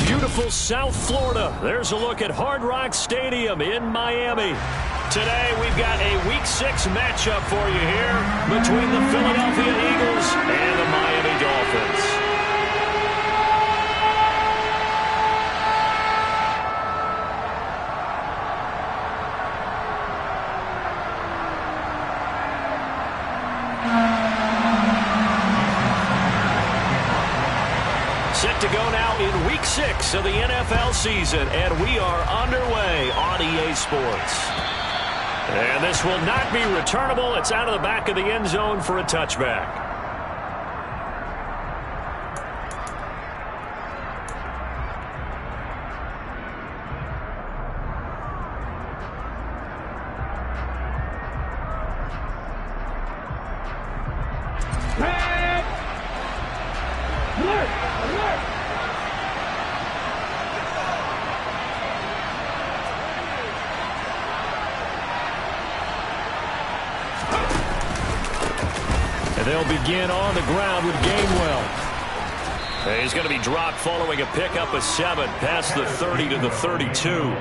Beautiful South Florida. There's a look at Hard Rock Stadium in Miami. Today we've got a Week 6 matchup for you here between the Philadelphia Eagles and the Miami Dolphins. Set to go now in Week 6 of the NFL season, and we are underway on EA Sports. And this will not be returnable. It's out of the back of the end zone for a touchback. They'll begin on the ground with Gainwell. He's going to be dropped following a pickup of 7 past the 30 to the 32.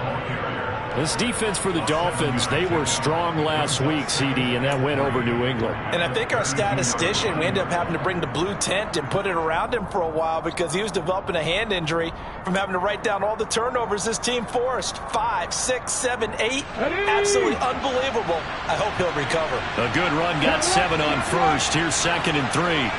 This defense for the Dolphins, they were strong last week, CD, and that went over New England. And I think our statistician, we ended up having to bring the blue tent and put it around him for a while because he was developing a hand injury from having to write down all the turnovers this team forced. 5, 6, 7, 8. Absolutely unbelievable. I hope he'll recover. A good run, got 7 on first. Here's 2nd and 3.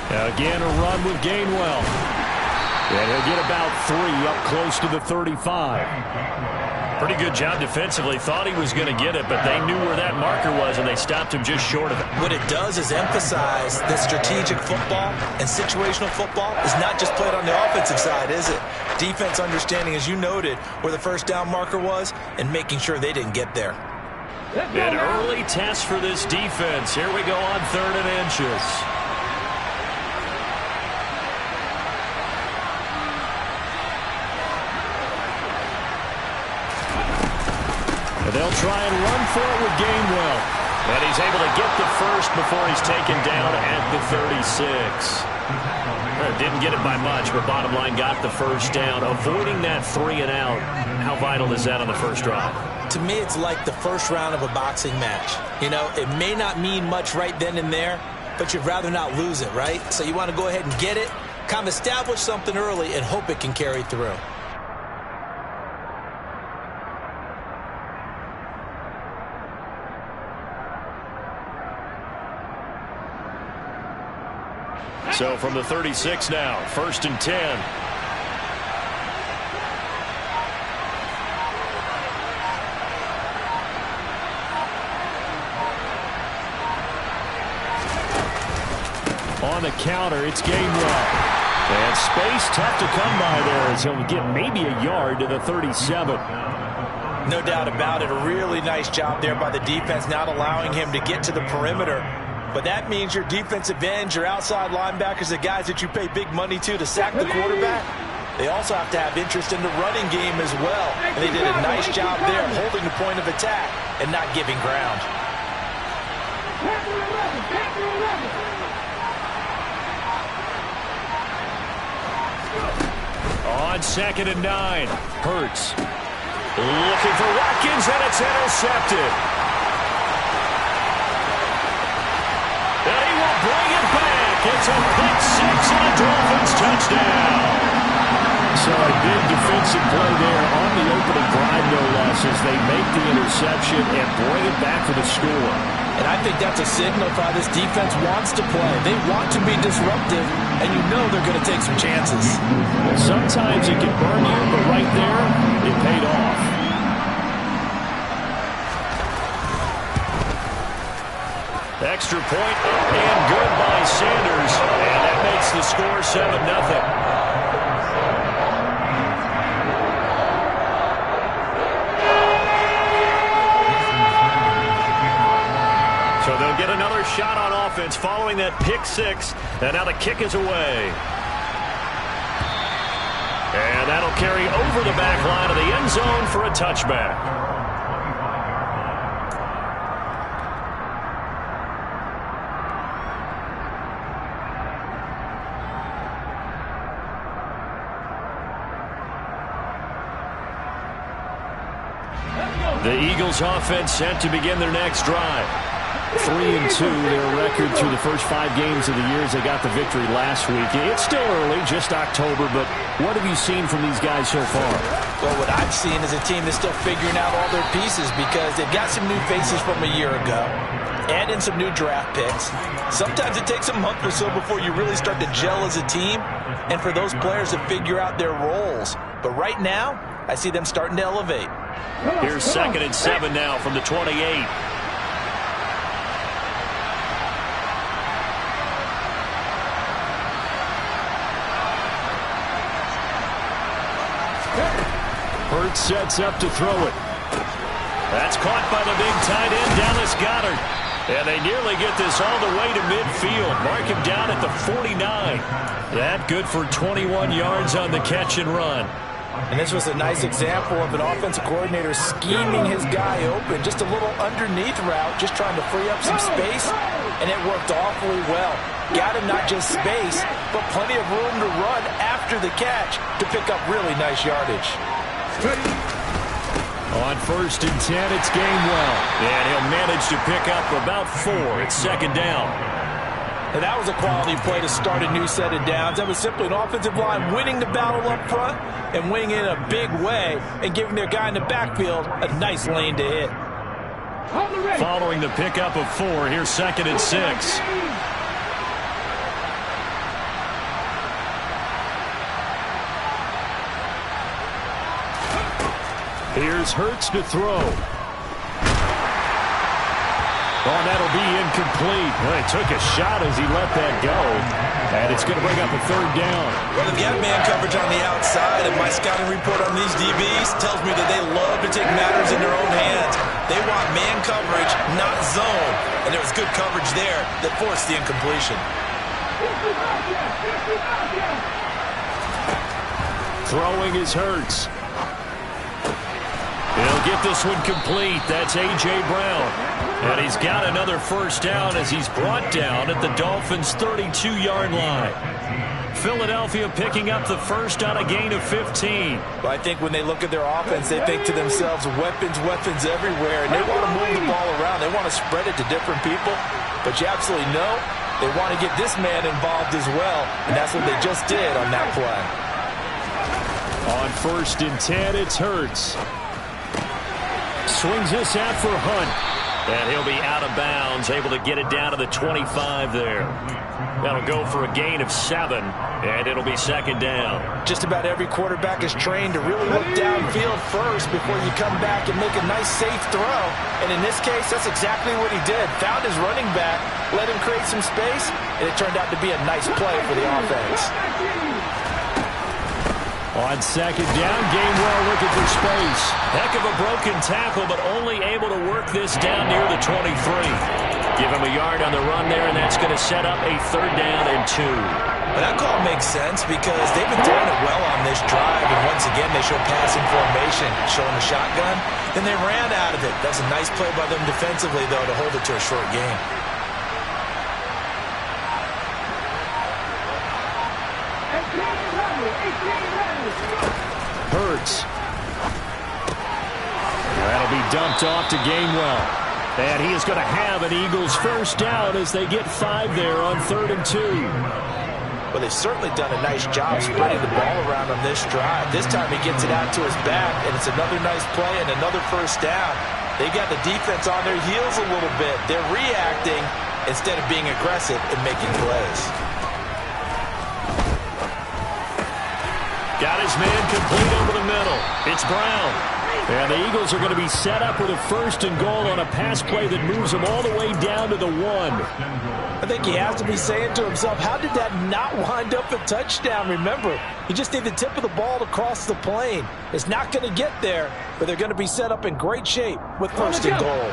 Again, a run with Gainwell. And he'll get about 3 up close to the 35. Pretty good job defensively. Thought he was going to get it, but they knew where that marker was, and they stopped him just short of it. What it does is emphasize that strategic football and situational football is not just played on the offensive side, is it? Defense understanding, as you noted, where the first down marker was and making sure they didn't get there. An early test for this defense. Here we go on 3rd and inches. They'll try and run for it with Gainwell. And he's able to get the first before he's taken down at the 36. Didn't get it by much, but bottom line got the first down. Avoiding that 3 and out. How vital is that on the first drive? To me, it's like the first round of a boxing match. You know, it may not mean much right then and there, but you'd rather not lose it, right? So you want to go ahead and get it, kind of establish something early, and hope it can carry through. So from the 36 now, 1st and 10. On the counter, it's Gainwell. And space tough to come by there as he'll get maybe a yard to the 37. No doubt about it. A really nice job there by the defense, not allowing him to get to the perimeter. But that means your defensive ends, your outside linebackers, the guys that you pay big money to sack the quarterback, they also have to have interest in the running game as well. And they did a nice job there of holding the point of attack and not giving ground. On 2nd and 9, Hurts. Looking for Watkins, and it's intercepted. And he will bring it back. It's a pick 6 and a Dolphins touchdown. So a big defensive play there on the opening drive, no less, as they make the interception and bring it back for the score. And I think that's a signal for how this defense wants to play. They want to be disruptive, and you know they're going to take some chances. Sometimes it can burn you, but right there, it paid off. Extra point up and good by Sanders, and that makes the score 7-0. So they'll get another shot on offense following that pick 6, and now the kick is away. And that'll carry over the back line of the end zone for a touchback. The Eagles offense set to begin their next drive. 3-2, their record through the first 5 games of the year as they got the victory last week. It's still early, just October, but what have you seen from these guys so far? Well, what I've seen is a team that's still figuring out all their pieces because they've got some new faces from a year ago and in some new draft picks. Sometimes it takes a month or so before you really start to gel as a team and for those players to figure out their roles. But right now, I see them starting to elevate. Here's 2nd and 7 now from the 28. Hurts sets up to throw it. That's caught by the big tight end, Dallas Goedert. And they nearly get this all the way to midfield. Mark him down at the 49. That good for 21 yards on the catch and run. And this was a nice example of an offensive coordinator scheming his guy open. Just a little underneath route, just trying to free up some space. And it worked awfully well. Got him not just space, but plenty of room to run after the catch to pick up really nice yardage. On 1st and 10, it's Gainwell. And he'll manage to pick up about 4. It's 2nd down. And that was a quality play to start a new set of downs. That was simply an offensive line winning the battle up front and winning in a big way and giving their guy in the backfield a nice lane to hit. Following the pickup of 4, here's 2nd and 6. Here's Hurts to throw. Oh, that'll be incomplete. Well, he took a shot as he let that go. And it's going to bring up a 3rd down. Well, they've got man coverage on the outside, and my scouting report on these DBs tells me that they love to take matters in their own hands. They want man coverage, not zone. And there was good coverage there that forced the incompletion. Throwing is Hurts. He'll get this one complete. That's A.J. Brown. And he's got another 1st down as he's brought down at the Dolphins' 32-yard line. Philadelphia picking up the 1st on a gain of 15. Well, I think when they look at their offense, they think to themselves, weapons, weapons everywhere. And they want to move the ball around. They want to spread it to different people. But you absolutely know they want to get this man involved as well. And that's what they just did on that play. On 1st and 10, it's Hurts. Swings this out for Hunt. And he'll be out of bounds, able to get it down to the 25 there. That'll go for a gain of 7, and it'll be 2nd down. Just about every quarterback is trained to really look downfield first before you come back and make a nice, safe throw. And in this case, that's exactly what he did. Found his running back, let him create some space, and it turned out to be a nice play for the offense. On 2nd down, Gainwell looking for space. Heck of a broken tackle, but only able to work this down near the 23. Give him a yard on the run there, and that's going to set up a 3rd down and 2. But that call makes sense because they've been throwing it well on this drive, and once again they show passing formation, showing the shotgun. Then they ran out of it. That's a nice play by them defensively, though, to hold it to a short game. Hurts. That'll be dumped off to Gainwell. And he is going to have an Eagles 1st down as they get 5 there on 3rd and 2. Well, they've certainly done a nice job spreading the ball around on this drive. This time he gets it out to his back, and it's another nice play and another 1st down. They got the defense on their heels a little bit. They're reacting instead of being aggressive and making plays. Got his man complete over the middle. It's Brown. And the Eagles are going to be set up with a 1st and goal on a pass play that moves them all the way down to the 1. I think he has to be saying to himself, how did that not wind up a touchdown? Remember, you just need the tip of the ball to cross the plane. It's not going to get there, but they're going to be set up in great shape with 1st and goal.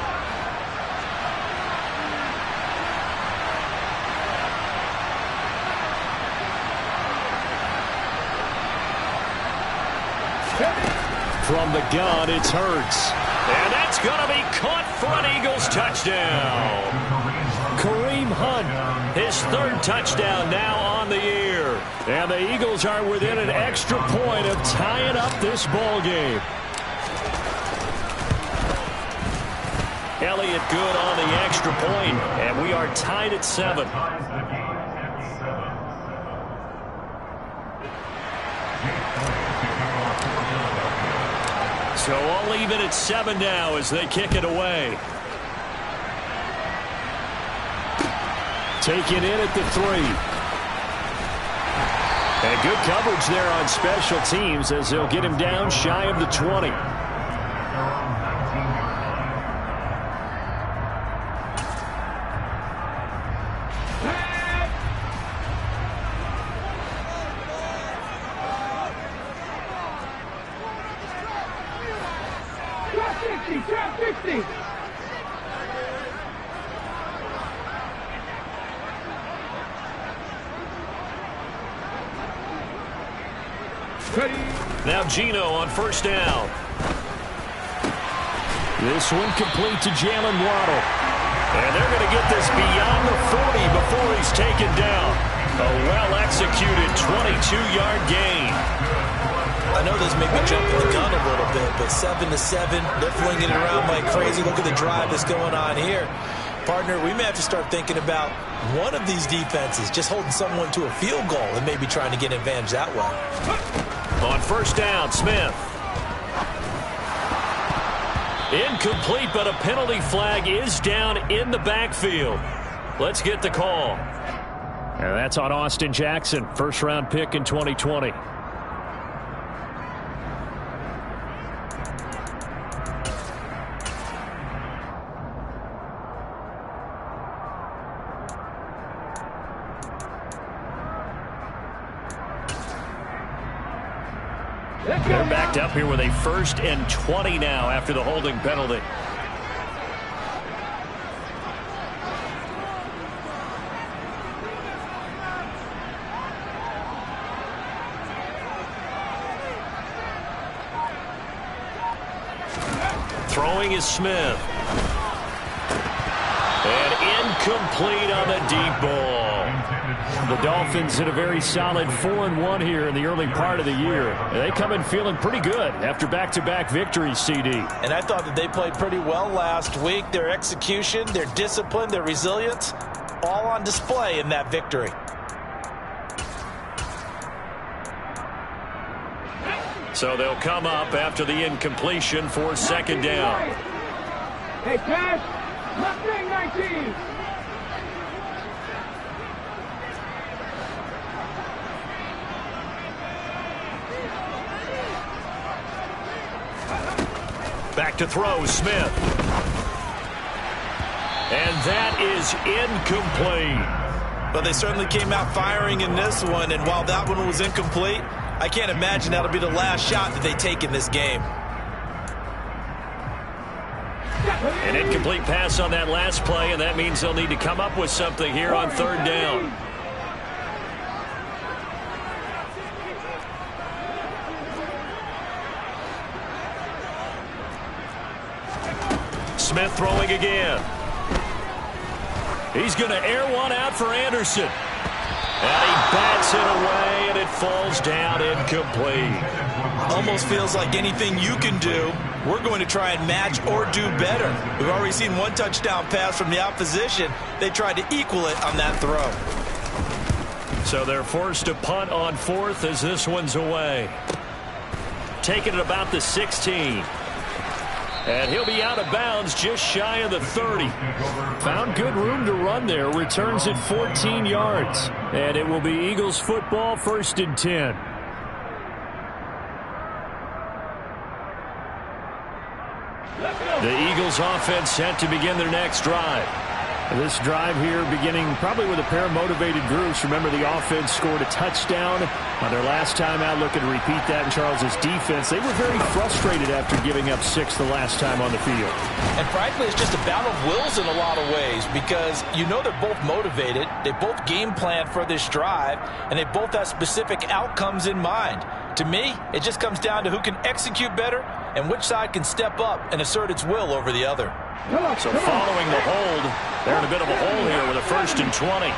From the gun, it's Hurts. And that's going to be caught for an Eagles touchdown. Kareem Hunt, his 3rd touchdown now on the year. And the Eagles are within an extra point of tying up this ball game. Elliott good on the extra point, and we are tied at 7. So all even at 7 now as they kick it away. Taken in at the 3. And good coverage there on special teams as they'll get him down shy of the 20. Now Gino on first down. This one complete to Jalen Waddle. And they're going to get this beyond the 40 before he's taken down. A well-executed 22-yard gain. I know this may be jumping the gun a little bit, but 7-7, they're flinging it around like crazy. Look at the drive that's going on here. Partner, we may have to start thinking about one of these defenses just holding someone to a field goal and maybe trying to get an advantage that way. On first down, Smith. Incomplete, but a penalty flag is down in the backfield. Let's get the call. And that's on Austin Jackson, first-round pick in 2020. They're backed up here with a 1st and 20 now after the holding penalty. Throwing is Smith. And incomplete on the deep ball. The Dolphins in a very solid 4-1 here in the early part of the year. They come in feeling pretty good after back-to-back victories, CD. And I thought that they played pretty well last week. Their execution, their discipline, their resilience, all on display in that victory. So they'll come up after the incompletion for 2nd down. Hey, pass. Left wing 19. Back to throw, Smith. And that is incomplete. But they certainly came out firing in this one, and while that one was incomplete, I can't imagine that'll be the last shot that they take in this game. An incomplete pass on that last play, and that means they'll need to come up with something here on 3rd down. Smith throwing again. He's going to air one out for Anderson. And he bats it away, and it falls down incomplete. Almost feels like anything you can do, we're going to try and match or do better. We've already seen one touchdown pass from the opposition. They tried to equal it on that throw. So they're forced to punt on 4th as this one's away. Taking it about the 16. And he'll be out of bounds just shy of the 30. Found good room to run there. Returns it 14 yards. And it will be Eagles football, 1st and 10. The Eagles offense set to begin their next drive. This drive here beginning probably with a pair of motivated groups. Remember, the offense scored a touchdown on their last time out. Looking to repeat that in Charles's defense. They were very frustrated after giving up 6 the last time on the field. And frankly, it's just a battle of wills in a lot of ways because you know they're both motivated. They both game plan for this drive, and they both have specific outcomes in mind. To me, it just comes down to who can execute better and which side can step up and assert its will over the other. So following the hold, they're in a bit of a hole here with a 1st and 20.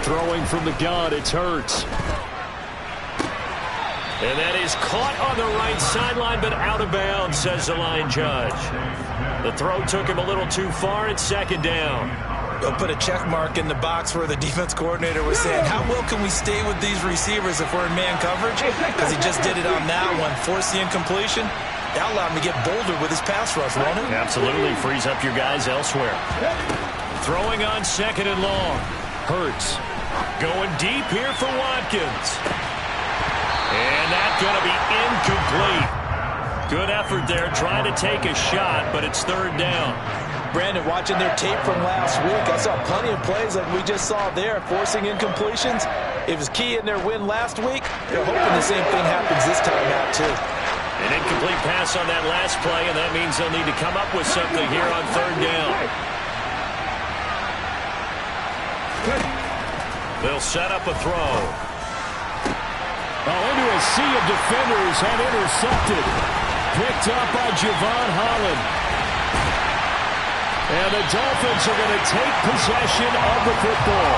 throwing from the gun, it's Hurts. And that is caught on the right sideline, but out of bounds, says the line judge. The throw took him a little too far. It's second down. They'll put a check mark in the box where the defense coordinator was saying, how well can we stay with these receivers if we're in man coverage? Because he just did it on that one. Force the incompletion. That allowed him to get bolder with his pass rush, won't it? Absolutely. Frees up your guys elsewhere. Throwing on second and long. Hurts going deep here for Watkins. And that's going to be incomplete. Good effort there, trying to take a shot, but it's third down. Brandon, watching their tape from last week, I saw plenty of plays like we just saw there, forcing incompletions. It was key in their win last week. They're hoping the same thing happens this time out, too. An incomplete pass on that last play, and that means they'll need to come up with something here on third down. They'll set up a throw. Into a sea of defenders and intercepted. Picked up by Javon Holland. And the Dolphins are going to take possession of the football.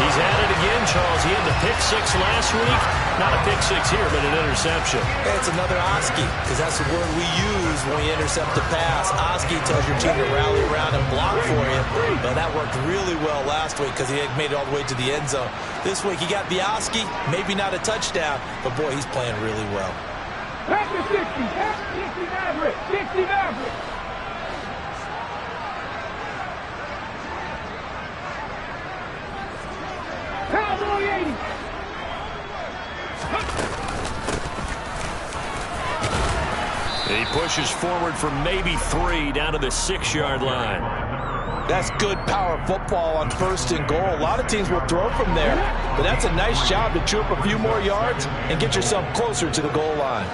He's at it again, Charles. He had the pick six last week. Not a pick six here, but an interception. It's another Oski, because that's the word we use when we intercept the pass. Oski tells your team to rally around and block for you. But that worked really well last week because he had made it all the way to the end zone. This week he got the Oski, maybe not a touchdown, but boy, he's playing really well. Back to 60. 60 Maverick. 60 Maverick. Cowboy 80. He pushes forward for maybe 3 down to the 6-yard line. That's good power football on first and goal. A lot of teams will throw from there, but that's a nice job to chew up a few more yards and get yourself closer to the goal line.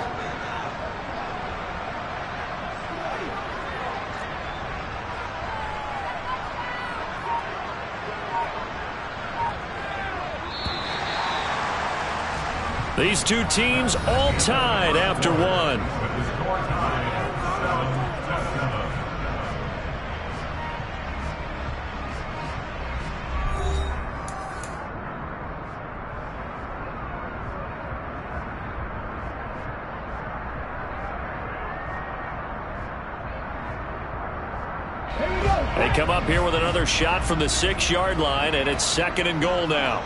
These two teams all tied after one. They come up here with another shot from the 6-yard line, and it's second and goal now.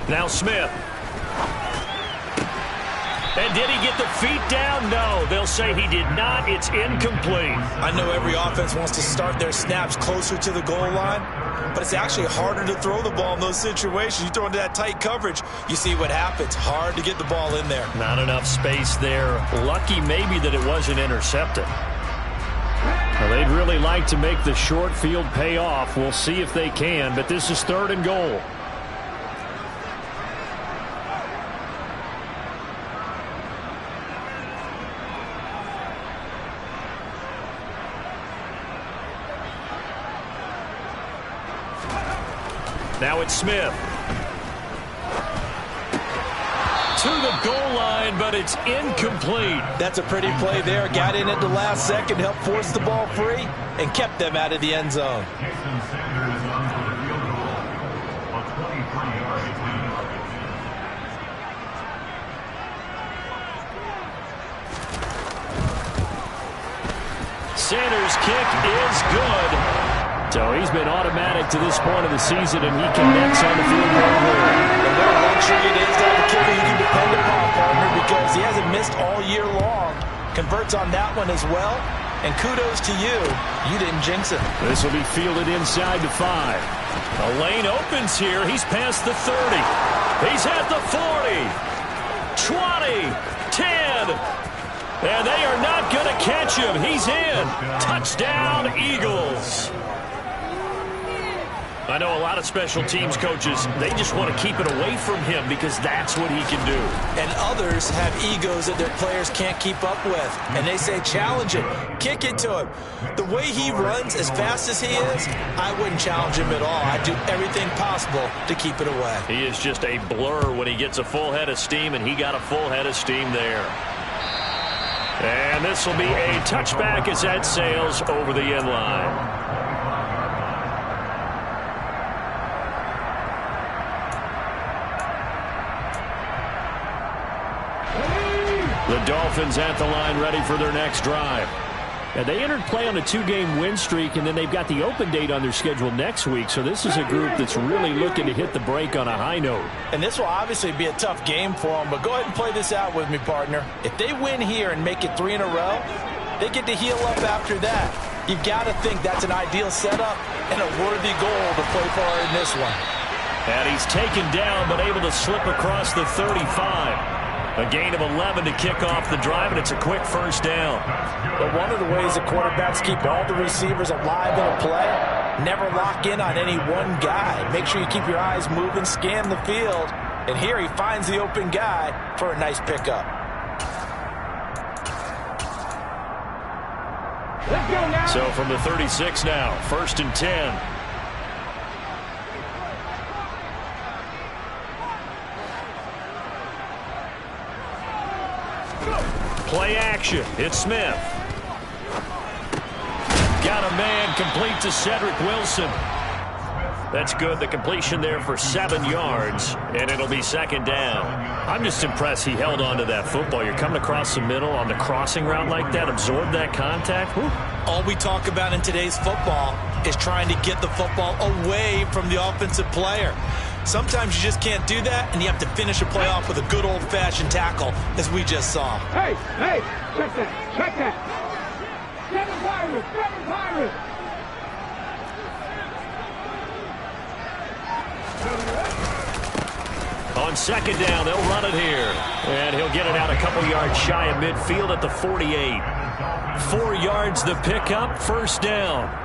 Now Smith. And did he get the feet down? No, they'll say he did not. It's incomplete. I know every offense wants to start their snaps closer to the goal line, but it's actually harder to throw the ball in those situations. You throw into that tight coverage, you see what happens. Hard to get the ball in there. Not enough space there. Lucky maybe that it wasn't intercepted. Well, they'd really like to make the short field pay off. We'll see if they can, but this is third and goal. Now it's Smith. To the goal line, but it's incomplete. That's a pretty play there. Got in at the last second, helped force the ball free, and kept them out of the end zone. Sanders' kick is good. So he's been automatic to this point of the season, and he connects on the field goal here. And what a luxury it is to have a kicker you can depend upon, partner, because he hasn't missed all year long. Converts on that one as well. And kudos to you. You didn't jinx it. This will be fielded inside the 5. A lane opens here. He's past the 30. He's at the 40. 20. 10. And they are not going to catch him. He's in. Touchdown, Eagles. I know a lot of special teams coaches, they just want to keep it away from him because that's what he can do. And others have egos that their players can't keep up with. And they say, challenge him, kick it to him. The way he runs as fast as he is, I wouldn't challenge him at all. I'd do everything possible to keep it away. He is just a blur when he gets a full head of steam, and he got a full head of steam there. And this will be a touchback as that sails over the end line. The Dolphins at the line ready for their next drive. And they entered play on a 2-game win streak, and then they've got the open date on their schedule next week. So this is a group that's really looking to hit the break on a high note. And this will obviously be a tough game for them, but go ahead and play this out with me, partner. If they win here and make it 3 in a row, they get to heal up after that. You've got to think that's an ideal setup and a worthy goal to play for in this one. And he's taken down, but able to slip across the 35. A gain of 11 to kick off the drive, and it's a quick first down. But one of the ways the quarterbacks keep all the receivers alive in a play, never lock in on any one guy. Make sure you keep your eyes moving, scan the field. And here he finds the open guy for a nice pickup. Let's go now. So from the 36 now, 1st and 10. Play action. It's Smith. Got a man complete to Cedric Wilson. That's good. The completion there for 7 yards, and it'll be 2nd down. I'm just impressed he held on to that football. You're coming across the middle on the crossing route like that, absorb that contact. Woo. All we talk about in today's football is trying to get the football away from the offensive player. Sometimes you just can't do that, and you have to finish a play off with a good old-fashioned tackle, as we just saw. Hey, check that. 7 Pirates. On 2nd down, they'll run it here. And he'll get it out a couple yards shy of midfield at the 48. 4 yards the pickup, 1st down.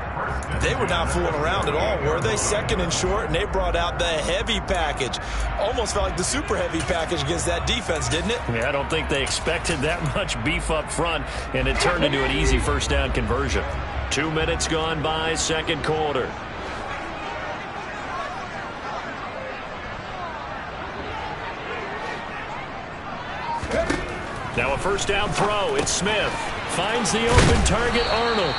They were not fooling around at all, were they? 2nd and short, and they brought out the heavy package. Almost felt like the super heavy package against that defense, didn't it? Yeah, I don't think they expected that much beef up front, and it turned into an easy 1st down conversion. 2 minutes gone by, 2nd quarter. Now a 1st down throw. It's Smith. Finds the open target, Arnold.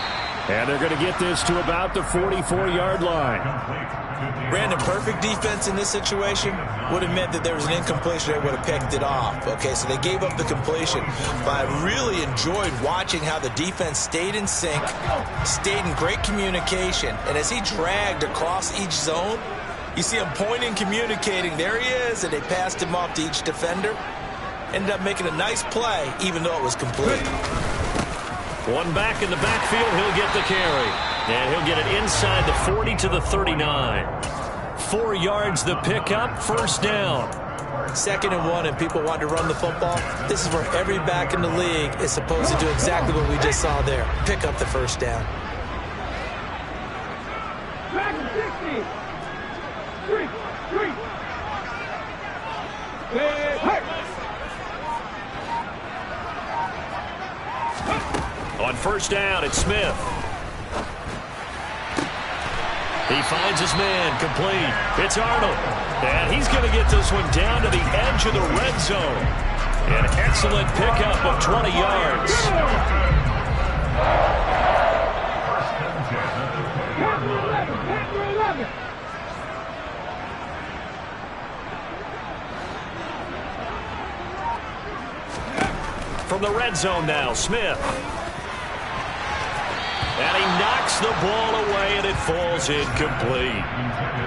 And they're going to get this to about the 44-yard line. Brandon, perfect defense in this situation would have meant that there was an incompletion that would have picked it off. Okay, so they gave up the completion. But I really enjoyed watching how the defense stayed in sync, stayed in great communication. And as he dragged across each zone, you see him pointing, communicating. There he is, and they passed him off to each defender. Ended up making a nice play, even though it was complete. One back in the backfield, he'll get the carry. And he'll get it inside the 40 to the 39. 4 yards the pickup, 1st down. 2nd and 1, and people want to run the football. This is where every back in the league is supposed to do exactly what we just saw there. Pick up the 1st down. Back to 60. 3. Hey. On 1st down, it's Smith. He finds his man, complete. It's Arnold. And he's going to get this one down to the edge of the red zone. An excellent pickup of 20 yards. From the red zone now, Smith. And he knocks the ball away, and it falls incomplete.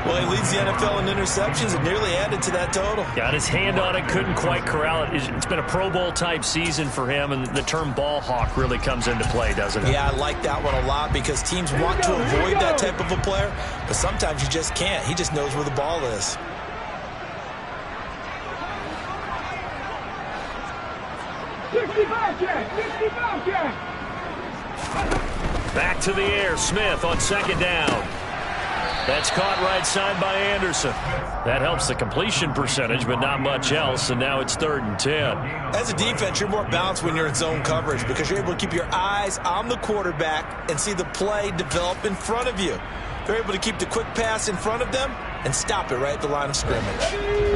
Well, he leads the NFL in interceptions and nearly added to that total. Got his hand on it, couldn't quite corral it. It's been a Pro Bowl-type season for him, and the term ball hawk really comes into play, doesn't it? Yeah, I like that one a lot because teams want to avoid that type of a player, but sometimes you just can't. He just knows where the ball is. Back to the air, Smith on 2nd down. That's caught right side by Anderson. That helps the completion percentage, but not much else, and now it's 3rd and 10. As a defense, you're more balanced when you're in zone coverage because you're able to keep your eyes on the quarterback and see the play develop in front of you. They're able to keep the quick pass in front of them and stop it right at the line of scrimmage.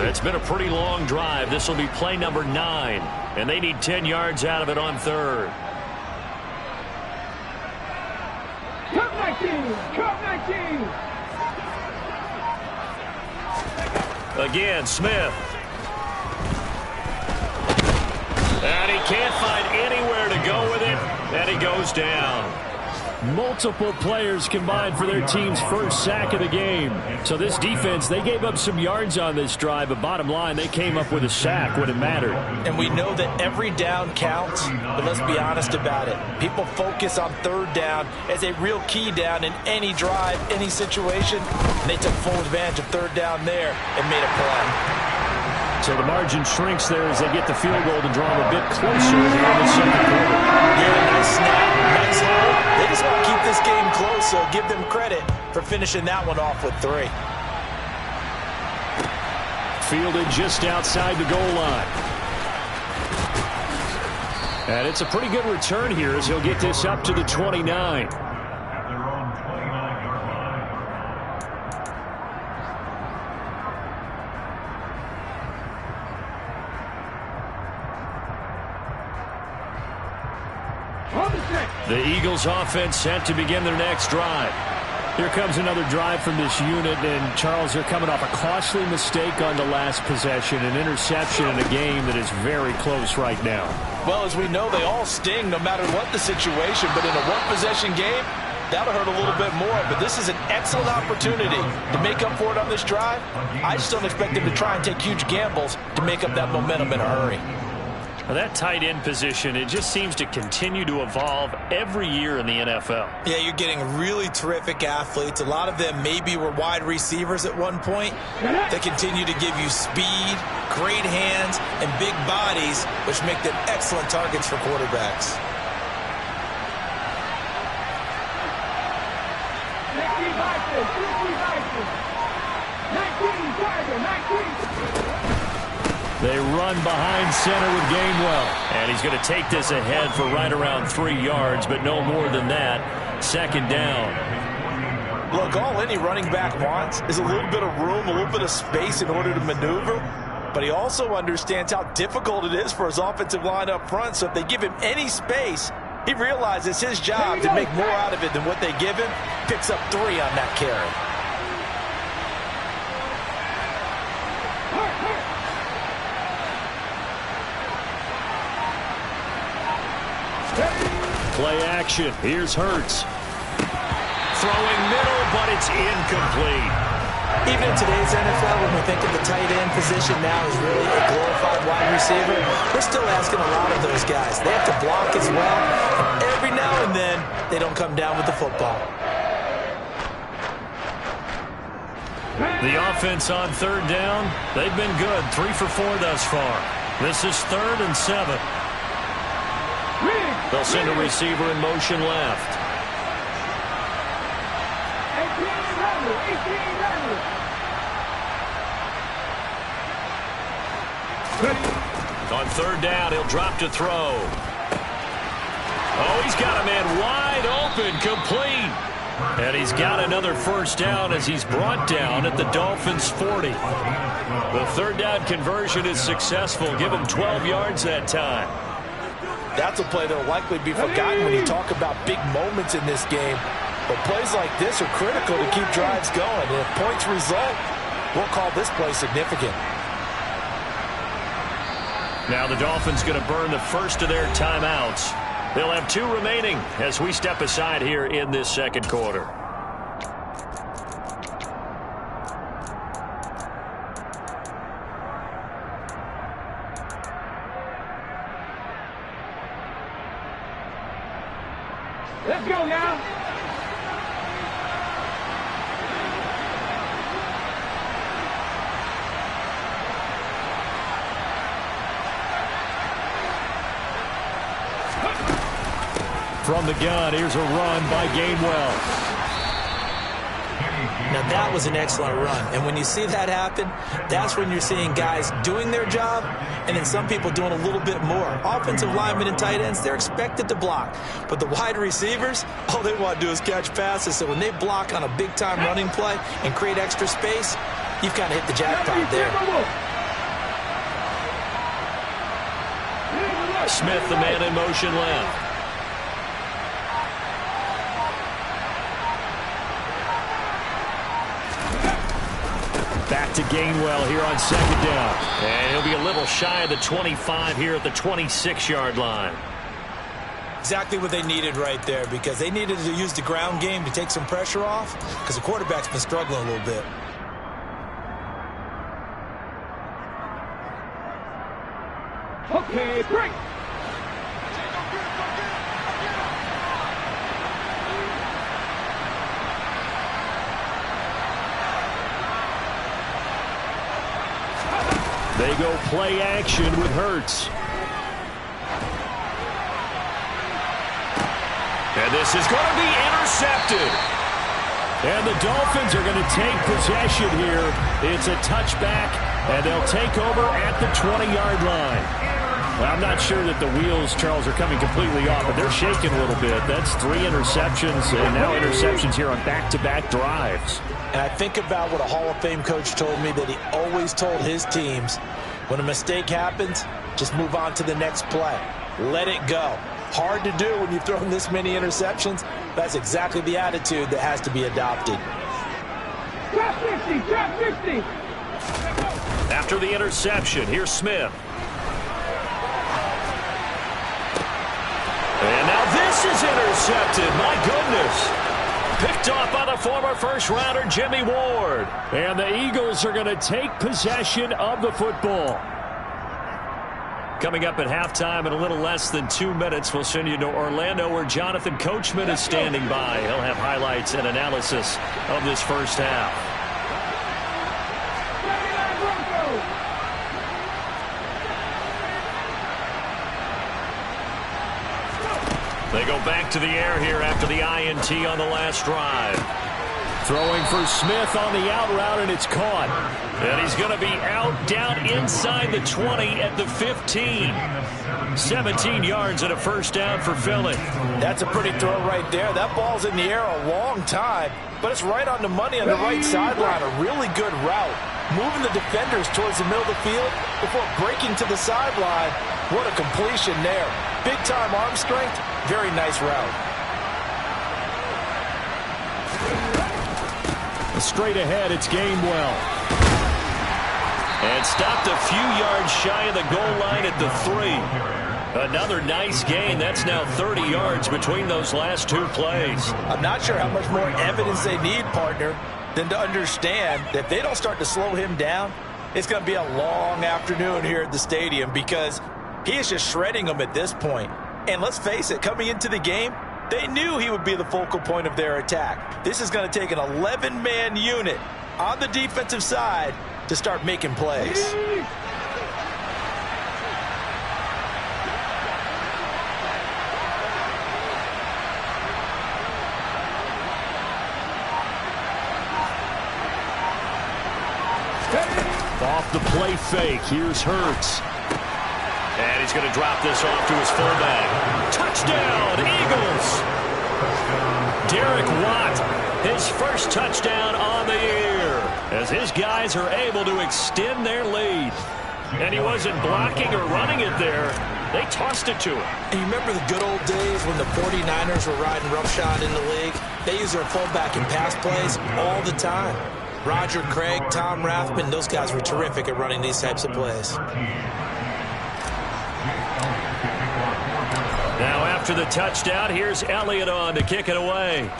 It's been a pretty long drive. This will be play number 9, and they need 10 yards out of it on 3rd. Cup 19! Cup 19! Again, Smith. And he can't find anywhere to go with it, and he goes down. Multiple players combined for their team's first sack of the game. So this defense, they gave up some yards on this drive, but bottom line, they came up with a sack when it mattered. And we know that every down counts, but let's be honest about it. People focus on 3rd down as a real key down in any drive, any situation. And they took full advantage of 3rd down there and made a play. So the margin shrinks there as they get the field goal to draw them a bit closer here in the second quarter. Yeah, nice snap, nice hold. They just want to keep this game close, so give them credit for finishing that one off with 3. Fielded just outside the goal line. And it's a pretty good return here as he'll get this up to the 29. The Eagles offense set to begin their next drive. Here comes another drive from this unit, and Charles, they're coming off a costly mistake on the last possession, an interception in a game that is very close right now. Well, as we know, they all sting no matter what the situation, but in a one-possession game, that'll hurt a little bit more. But this is an excellent opportunity to make up for it on this drive. I just don't expect them to try and take huge gambles to make up that momentum in a hurry. Well, that tight end position, it just seems to continue to evolve every year in the NFL. Yeah, you're getting really terrific athletes. A lot of them maybe were wide receivers at one point. They continue to give you speed, great hands, and big bodies, which make them excellent targets for quarterbacks. They run behind center with Gainwell. And he's going to take this ahead for right around 3 yards, but no more than that. 2nd down. Look, all any running back wants is a little bit of room, a little bit of space in order to maneuver. But he also understands how difficult it is for his offensive line up front. So if they give him any space, he realizes his job to make more out of it than what they give him. Picks up 3 on that carry. Play action. Here's Hurts. Throwing middle, but it's incomplete. Even in today's NFL, when we think of the tight end position now as really a glorified wide receiver, we're still asking a lot of those guys. They have to block as well. And every now and then, they don't come down with the football. The offense on 3rd down, they've been good. 3 for 4 thus far. This is 3rd and 7. They'll send a receiver in motion left. On 3rd down, he'll drop to throw. Oh, he's got a man wide open, complete. And he's got another 1st down as he's brought down at the Dolphins' 40. The 3rd down conversion is successful. Give him 12 yards that time. That's a play that will likely be forgotten when you talk about big moments in this game. But plays like this are critical to keep drives going. And if points result, we'll call this play significant. Now the Dolphins going to burn the first of their timeouts. They'll have 2 remaining as we step aside here in this 2nd quarter. Let's go now. From the gun, here's a run by Gainwell. Now, that was an excellent run. And when you see that happen, that's when you're seeing guys doing their job and then some people doing a little bit more. Offensive linemen and tight ends, they're expected to block. But the wide receivers, all they want to do is catch passes. So when they block on a big-time running play and create extra space, you've kind of hit the jackpot there. Smith, the man in motion left. Back to Gainwell here on second down. And he'll be a little shy of the 25 here at the 26-yard line. Exactly what they needed right there, because they needed to use the ground game to take some pressure off, because the quarterback's been struggling a little bit. Okay, break. They go play action with Hurts. And this is going to be intercepted. And the Dolphins are going to take possession here. It's a touchback, and they'll take over at the 20-yard line. Well, I'm not sure that the wheels, Charles, are coming completely off, but they're shaking a little bit. That's 3 interceptions, and now interceptions here on back-to-back drives. And I think about what a Hall of Fame coach told me, that he always told his teams, when a mistake happens, just move on to the next play. Let it go. Hard to do when you've thrown this many interceptions. That's exactly the attitude that has to be adopted. Drop 50, drop 50. After the interception, here's Smith. And now this is intercepted. My goodness. Picked off by the former first-rounder Jimmy Ward. And the Eagles are going to take possession of the football. Coming up at halftime in a little less than 2 minutes, we'll send you to Orlando, where Jonathan Coachman is standing by. He'll have highlights and analysis of this first half. They go back to the air here after the INT on the last drive. Throwing for Smith on the out route, and it's caught. And he's going to be out down inside the 20 at the 15. 17 yards and a first down for Philly. That's a pretty throw right there. That ball's in the air a long time, but it's right on the money on the right sideline. A really good route. Moving the defenders towards the middle of the field before breaking to the sideline. What a completion there. Big-time arm strength. Very nice route. Straight ahead, it's Gainwell. And stopped a few yards shy of the goal line at the 3. Another nice gain. That's now 30 yards between those last 2 plays. I'm not sure how much more evidence they need, partner, than to understand that if they don't start to slow him down, it's going to be a long afternoon here at the stadium, because he is just shredding them at this point. And let's face it, coming into the game, they knew he would be the focal point of their attack. This is going to take an 11-man unit on the defensive side to start making plays. Off the play fake, here's Hurts. And he's going to drop this off to his fullback. Touchdown, Eagles! Derek Watt, his first touchdown on the year, as his guys are able to extend their lead. And he wasn't blocking or running it there. They tossed it to him. And you remember the good old days when the 49ers were riding roughshod in the league? They use their fullback in pass plays all the time. Roger Craig, Tom Rathman, those guys were terrific at running these types of plays. Now after the touchdown, here's Elliott on to kick it away.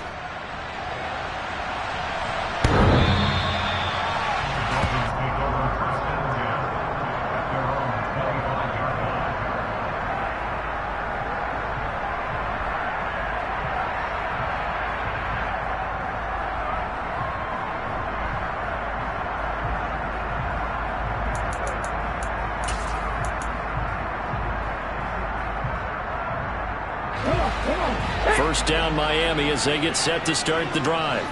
First down Miami as they get set to start the drive.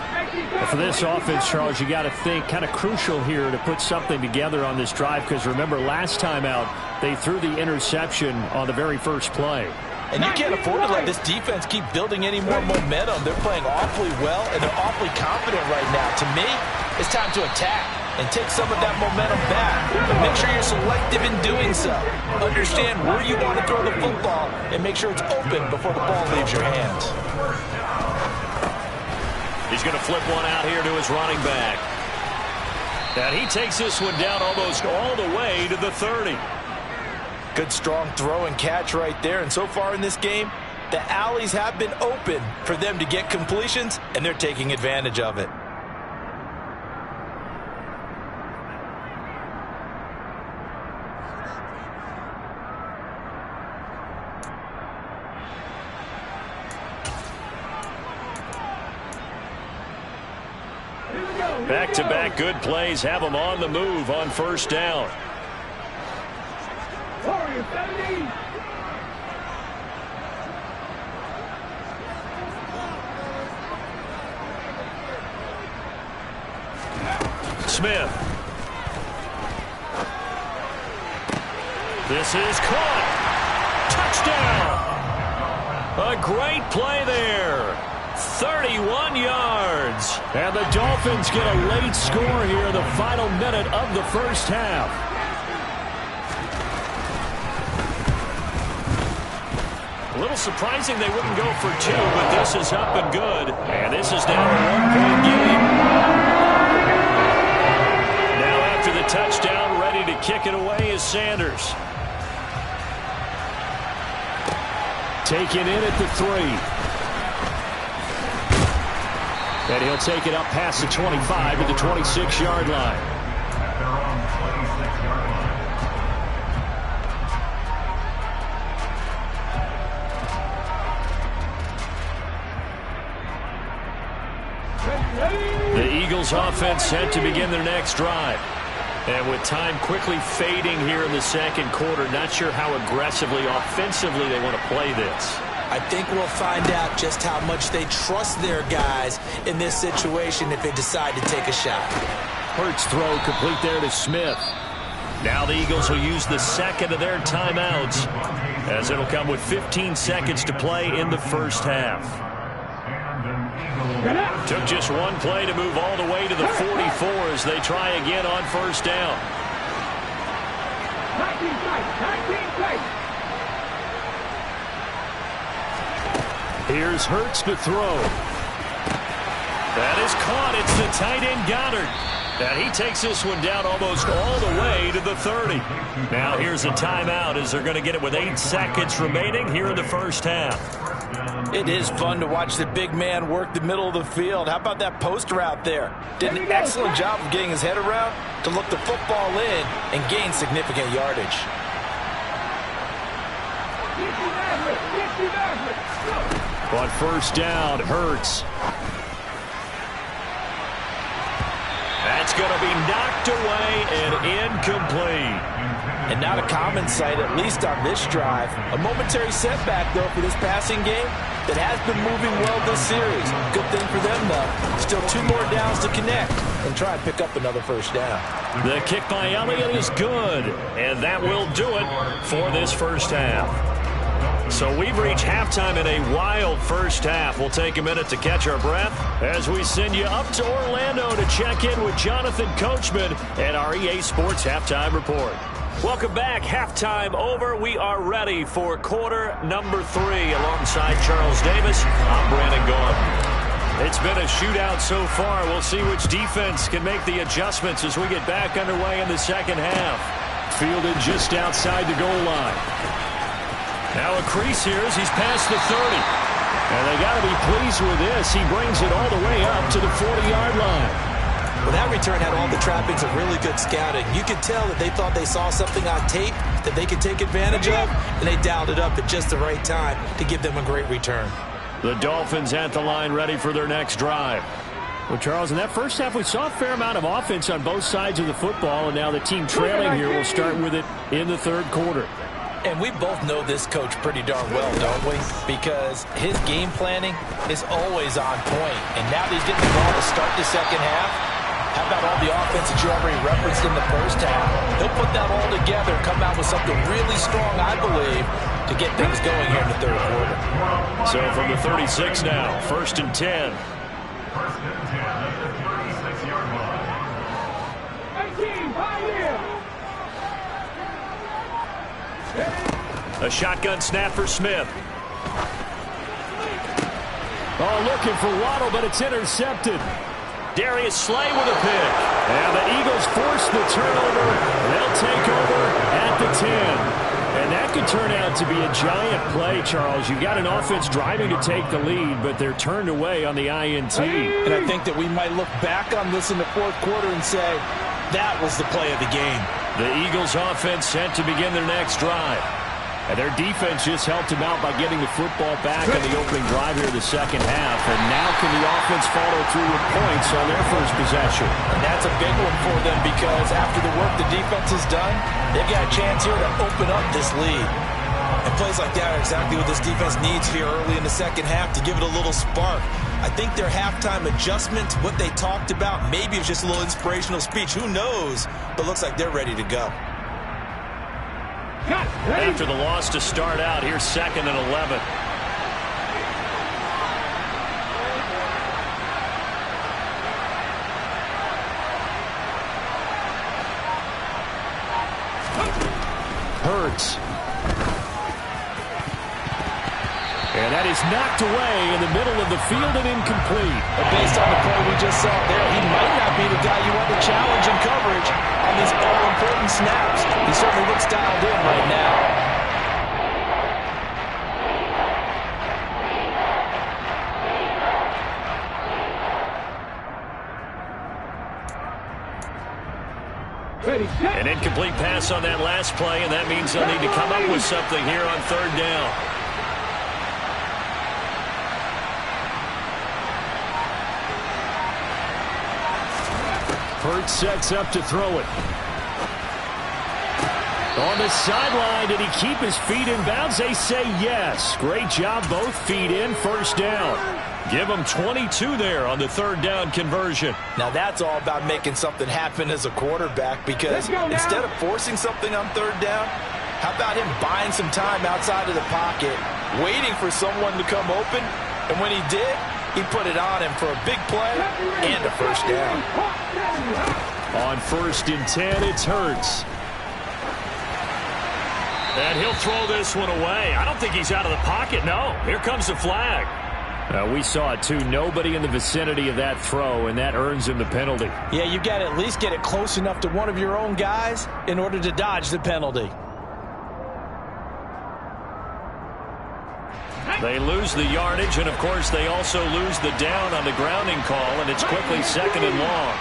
For this offense, Charles, you got to think kind of crucial here to put something together on this drive, because remember last time out they threw the interception on the very first play. And you can't afford to let this defense keep building any more momentum. They're playing awfully well, and they're awfully confident right now. To me, it's time to attack and take some of that momentum back. But make sure you're selective in doing so. Understand where you want to throw the football and make sure it's open before the ball leaves your hands. He's going to flip one out here to his running back. And he takes this one down almost all the way to the 30. Good strong throw and catch right there. And so far in this game, the alleys have been open for them to get completions, and they're taking advantage of it. Back-to-back good plays have them on the move on first down. Smith. This is caught. Touchdown. A great play there. 31 yards. And the Dolphins get a late score here in the final minute of the first half. A little surprising they wouldn't go for two, but this is up and good. And this is now a one-point game. Now after the touchdown, ready to kick it away is Sanders. Taken in at the 3. And he'll take it up past the 25 to the 26-yard line. The Eagles offense set to begin their next drive. And with time quickly fading here in the second quarter, not sure how aggressively, offensively they want to play this. I think we'll find out just how much they trust their guys in this situation if they decide to take a shot. Hurts throw complete there to Smith. Now the Eagles will use the second of their timeouts, as it'll come with 15 seconds to play in the first half. Took just one play to move all the way to the 44 as they try again on first down. Here's Hurts to throw. That is caught. It's the tight end Goddard. And he takes this one down almost all the way to the 30. Now here's a timeout as they're going to get it with 8 seconds remaining here in the first half. It is fun to watch the big man work the middle of the field. How about that post route there? Did an excellent job of getting his head around to look the football in and gain significant yardage. On first down, Hurts. That's going to be knocked away and incomplete. And not a common sight, at least on this drive. A momentary setback, though, for this passing game that has been moving well this series. Good thing for them, though. Still 2 more downs to connect and try and pick up another first down. The kick by Elliott is good, and that will do it for this first half. So we've reached halftime in a wild first half. We'll take a minute to catch our breath as we send you up to Orlando to check in with Jonathan Coachman and our EA Sports Halftime Report. Welcome back. Halftime over. We are ready for quarter number 3. Alongside Charles Davis, I'm Brandon Gaughan. It's been a shootout so far. We'll see which defense can make the adjustments as we get back underway in the second half. Fielded just outside the goal line. Now a crease here as he's past the 30. And they got to be pleased with this. He brings it all the way up to the 40-yard line. Well, that return had all the trappings of really good scouting. You could tell that they thought they saw something on tape that they could take advantage of, and they dialed it up at just the right time to give them a great return. The Dolphins at the line ready for their next drive. Well, Charles, in that first half, we saw a fair amount of offense on both sides of the football, and now the team trailing here will start with it in the third quarter. And we both know this coach pretty darn well, don't we? Because his game planning is always on point. And now that he's getting the ball to start the second half, how about all the offense that you already referenced in the first half? He'll put that all together, come out with something really strong, I believe, to get things going here in the third quarter. So from the 36 now, 1st and 10. A shotgun snap for Smith. Oh, looking for Waddle, but it's intercepted. Darius Slay with a pick. And the Eagles force the turnover. They'll take over at the 10. And that could turn out to be a giant play, Charles. You got an offense driving to take the lead, but they're turned away on the INT. And I think that we might look back on this in the fourth quarter and say, that was the play of the game. The Eagles offense set to begin their next drive. And their defense just helped them out by getting the football back on the opening drive here in the second half. And now can the offense follow through with points on their first possession? And that's a big one for them because after the work the defense has done, they've got a chance here to open up this lead. And plays like that are exactly what this defense needs here early in the second half to give it a little spark. I think their halftime adjustment, what they talked about, maybe it was just a little inspirational speech. Who knows? But looks like they're ready to go. After the loss to start out, here's 2nd and 11. Hurts. And that is knocked away in the middle of the field and incomplete. But based on the play we just saw there, he might not be the guy you want to challenge in coverage on these all-important snaps. He certainly looks dialed in right now. An incomplete pass on that last play, and that means they'll need to come up with something here on 3rd down. Hurts sets up to throw it. On the sideline, did he keep his feet in bounds? They say yes. Great job, both feet in, 1st down. Give them 22 there on the 3rd down conversion. Now that's all about making something happen as a quarterback because instead of forcing something on 3rd down, how about him buying some time outside of the pocket, waiting for someone to come open, and when he did, he put it on him for a big play and a 1st down. On 1st and 10, it's Hurts. And he'll throw this one away. I don't think he's out of the pocket, no. Here comes the flag. We saw it too. Nobody in the vicinity of that throw, and that earns him the penalty. Yeah, you've got to at least get it close enough to one of your own guys in order to dodge the penalty. They lose the yardage, and of course they also lose the down on the grounding call, and it's quickly 2nd and long.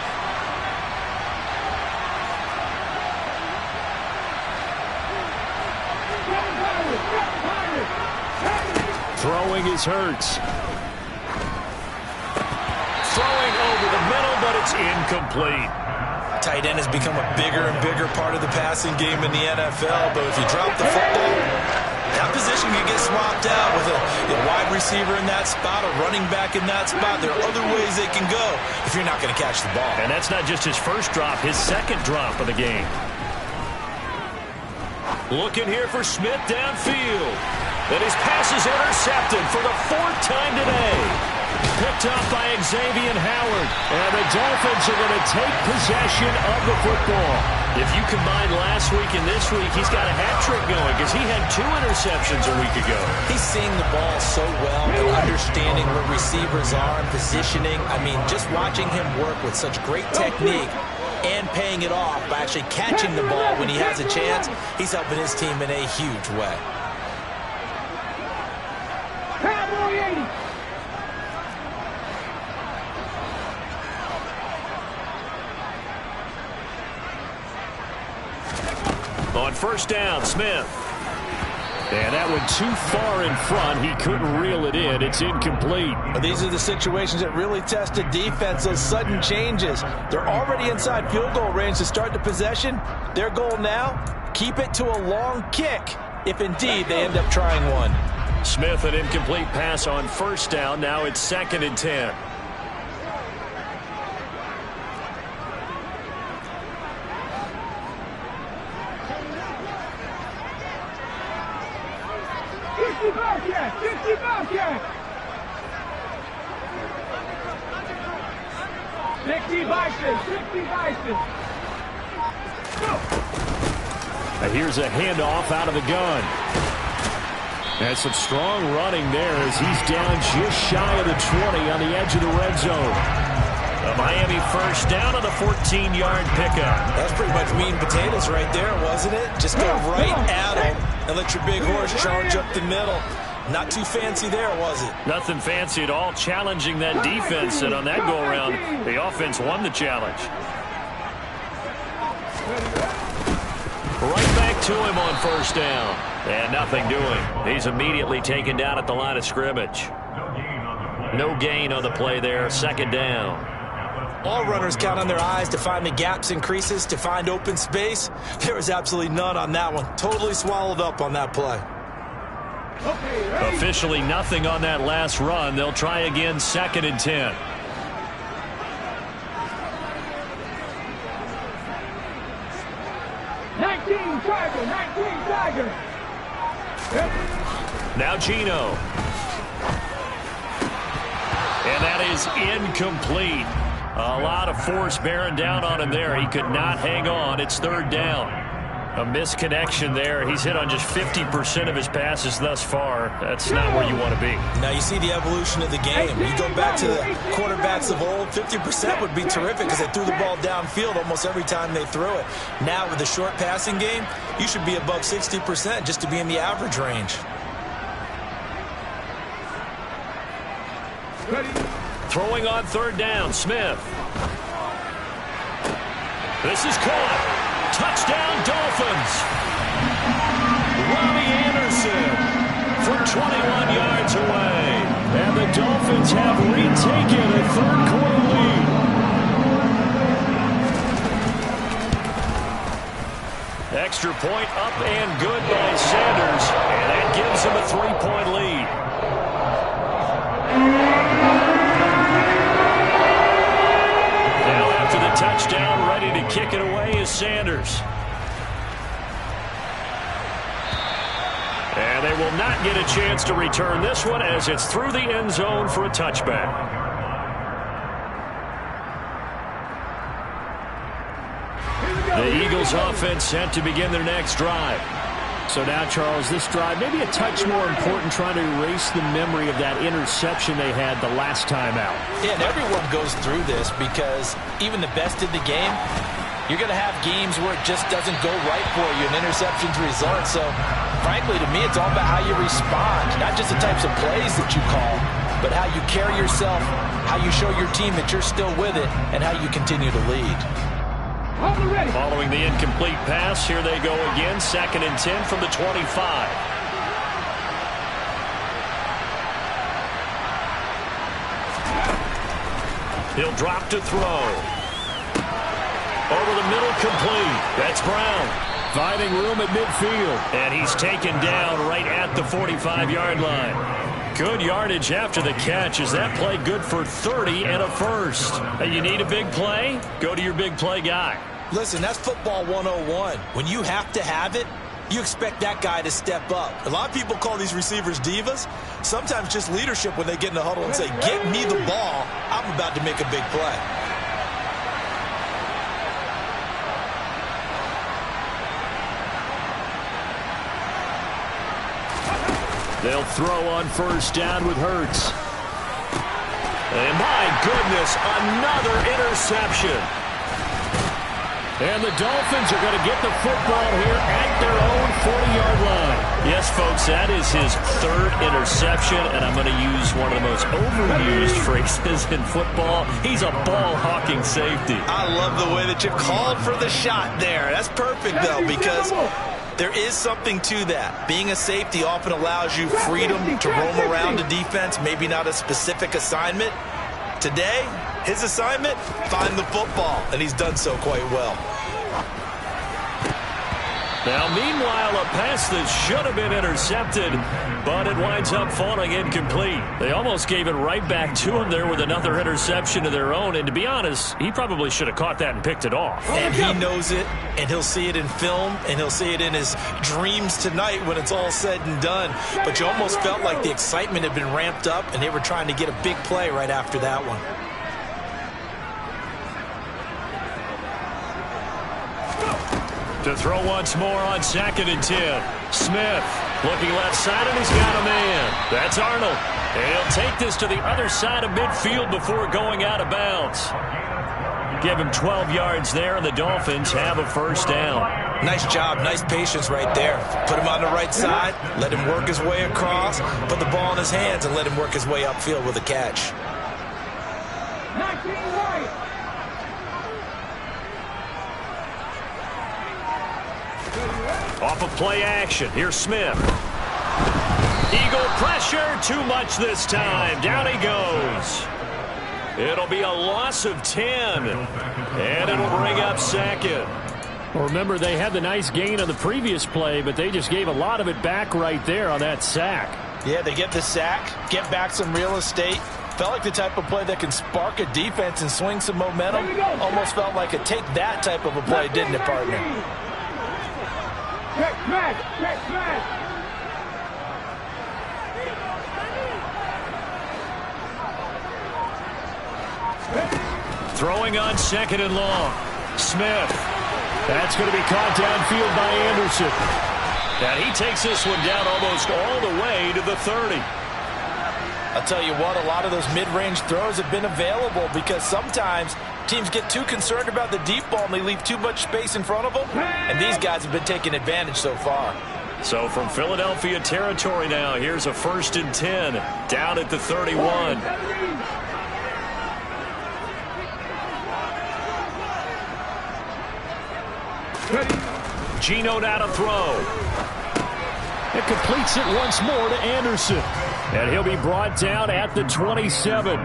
Throwing is Hurts. Throwing over the middle, but it's incomplete. Tight end has become a bigger and bigger part of the passing game in the NFL, but if you drop the football, that position can get swapped out with a wide receiver in that spot, a running back in that spot. There are other ways they can go if you're not going to catch the ball. And that's not just his first drop, his 2nd drop of the game. Looking here for Smith downfield. And his pass is intercepted for the 4th time today. Picked up by Xavier Howard. And the Dolphins are going to take possession of the football. If you combine last week and this week, he's got a hat trick going because he had 2 interceptions a week ago. He's seeing the ball so well and understanding where receivers are and positioning. I mean, just watching him work with such great technique and paying it off by actually catching the ball when he has a chance, he's helping his team in a huge way. On 1st down, Smith. And that one too far in front. He couldn't reel it in. It's incomplete. These are the situations that really test a defense, those sudden changes. They're already inside field goal range to start the possession. Their goal now, keep it to a long kick if indeed they end up trying one. Smith, an incomplete pass on first down. Now it's 2nd and 10. Here's a handoff out of the gun. And some strong running there as he's down just shy of the 20 on the edge of the red zone. A Miami first down on the 14-yard pickup. That's pretty much meat and potatoes right there, wasn't it? Just go right at him and let your big horse charge up the middle. Not too fancy there, was it? Nothing fancy at all, challenging that defense. And on that go-around, the offense won the challenge. Right back to him on first down. And nothing doing. He's immediately taken down at the line of scrimmage. No gain on the play there. 2nd down. All runners count on their eyes to find the gaps and creases, to find open space. There was absolutely none on that one. Totally swallowed up on that play. Officially nothing on that last run. They'll try again, 2nd and 10. Now Gino. And that is incomplete. A lot of force bearing down on him there. He could not hang on. It's 3rd down. A misconnection there. He's hit on just 50% of his passes thus far. That's not where you want to be. Now you see the evolution of the game. You go back to the quarterbacks of old, 50% would be terrific because they threw the ball downfield almost every time they threw it. Now with the short passing game, you should be above 60% just to be in the average range. Throwing on 3rd down, Smith. This is caught. Touchdown, Dolphins. Robbie Anderson from 21 yards away. And the Dolphins have retaken a 3rd-quarter lead. Extra point up and good by Sanders. And that gives him a 3-point lead. Now after the touchdown, ready to kick it away is Sanders. And they will not get a chance to return this one as it's through the end zone for a touchback. The Eagles offense set to begin their next drive. So now, Charles, this drive maybe a touch more important, trying to erase the memory of that interception they had the last time out. Yeah, and everyone goes through this because even the best in the game, you're going to have games where it just doesn't go right for you, and interceptions result. So, frankly, to me, it's all about how you respond, not just the types of plays that you call, but how you carry yourself, how you show your team that you're still with it, and how you continue to lead. Following the incomplete pass, here they go again, 2nd and 10 from the 25. He'll drop to throw. Over the middle, complete. That's Brown. Finding room at midfield. And he's taken down right at the 45-yard line. Good yardage after the catch. Is that play good for 30 and a first? You need a big play? Go to your big play guy. Listen, that's football 101. When you have to have it, you expect that guy to step up. A lot of people call these receivers divas. Sometimes just leadership when they get in the huddle and say, get me the ball. I'm about to make a big play. They'll throw on first down with Hurts. And my goodness, another interception. And the Dolphins are going to get the football here at their own 40-yard line. Yes, folks, that is his 3rd interception, and I'm going to use one of the most overused phrases in football. He's a ball-hawking safety. I love the way that you called for the shot there. That's perfect, though, because there is something to that. Being a safety often allows you freedom to roam around the defense, maybe not a specific assignment. Today, his assignment, find the football, and he's done so quite well. Now, meanwhile, a pass that should have been intercepted, but it winds up falling incomplete. They almost gave it right back to him there with another interception of their own. And to be honest, he probably should have caught that and picked it off. And he knows it, and he'll see it in film, and he'll see it in his dreams tonight when it's all said and done. But you almost felt like the excitement had been ramped up, and they were trying to get a big play right after that one. To throw once more on 2nd and 10. Smith looking left side, and he's got a man. That's Arnold. And he'll take this to the other side of midfield before going out of bounds. Give him 12 yards there, and the Dolphins have a first down. Nice job, nice patience right there. Put him on the right side, let him work his way across, put the ball in his hands, and let him work his way upfield with a catch. 19 right. Off of play action, here's Smith. Eagle pressure, too much this time. Down he goes. It'll be a loss of 10, and it'll bring up 2nd. Well, remember, they had the nice gain on the previous play, but they just gave a lot of it back right there on that sack. Yeah, they get the sack, get back some real estate. Felt like the type of play that can spark a defense and swing some momentum. Almost felt like a take that type of a play, didn't it, partner? Check smash, check smash. Throwing on 2nd and long. Smith. That's going to be caught downfield by Anderson. And he takes this one down almost all the way to the 30. I'll tell you what, a lot of those mid-range throws have been available because sometimes teams get too concerned about the deep ball and they leave too much space in front of them. And these guys have been taking advantage so far. So from Philadelphia territory now, here's a 1st and 10 down at the 31. Geno now to throw. It completes it once more to Anderson. And he'll be brought down at the 27.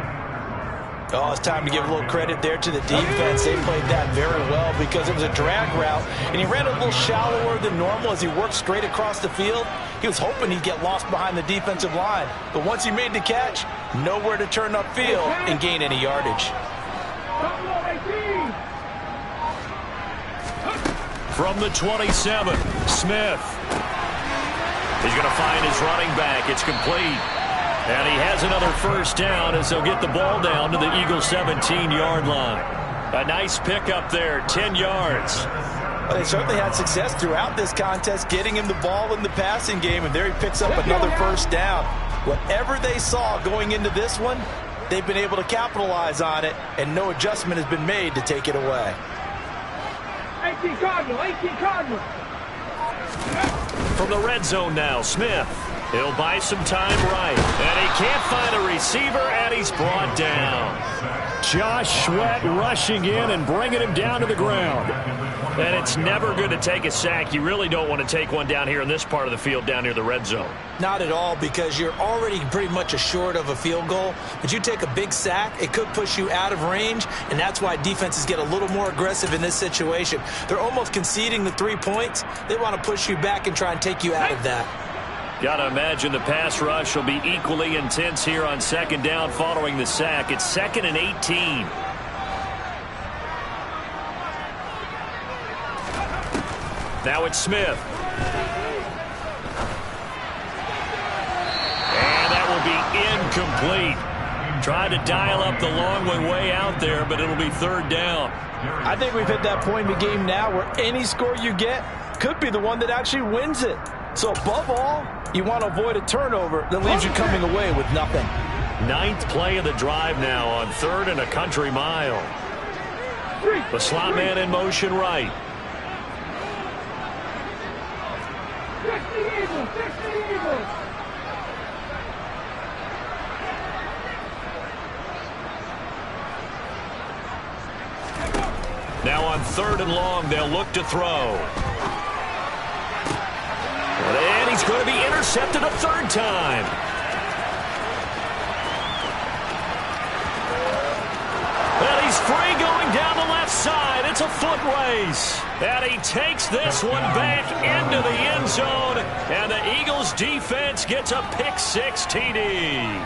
Oh, it's time to give a little credit there to the defense. They played that very well because it was a drag route, and he ran a little shallower than normal as he worked straight across the field. He was hoping he'd get lost behind the defensive line, but once he made the catch, nowhere to turn upfield and gain any yardage. From the 27, Smith. He's going to find his running back. It's complete. And he has another first down as they'll get the ball down to the Eagles' 17-yard line. A nice pickup there, 10 yards. Well, they certainly had success throughout this contest, getting him the ball in the passing game, and there he picks up another first down. Whatever they saw going into this one, they've been able to capitalize on it, and no adjustment has been made to take it away. 18 Cardinal, 18 Cardinal. From the red zone now, Smith. He'll buy some time right. And he can't find a receiver, and he's brought down. Josh Sweat rushing in and bringing him down to the ground. And it's never good to take a sack. You really don't want to take one down here in this part of the field down near the red zone. Not at all, because you're already pretty much assured of a field goal. But you take a big sack, it could push you out of range, and that's why defenses get a little more aggressive in this situation. They're almost conceding the 3 points. They want to push you back and try and take you out of that. Got to imagine the pass rush will be equally intense here on 2nd down following the sack. It's 2nd and 18. Now it's Smith. And that will be incomplete. Tried to dial up the long way out there, but it'll be 3rd down. I think we've hit that point in the game now where any score you get could be the one that actually wins it. So above all, you want to avoid a turnover that leaves you coming away with nothing. 9th play of the drive now on 3rd and a country mile. The slot man in motion right. Now on 3rd and long, they'll look to throw. And he's going to be intercepted a 3rd time. And he's free going down the left side. It's It's a foot race. And he takes this one back into the end zone. And the Eagles defense gets a pick-6 TD.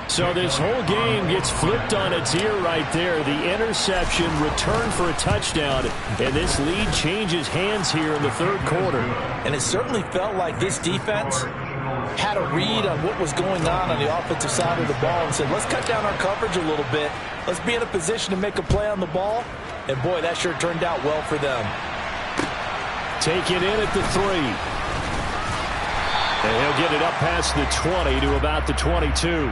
So this whole game gets flipped on its ear right there. The interception, return for a touchdown, and this lead changes hands here in the third quarter. And it certainly felt like this defense had a read on what was going on the offensive side of the ball and said, let's cut down our coverage a little bit. Let's be in a position to make a play on the ball. And, boy, that sure turned out well for them. Take it in at the 3. And he'll get it up past the 20 to about the 22.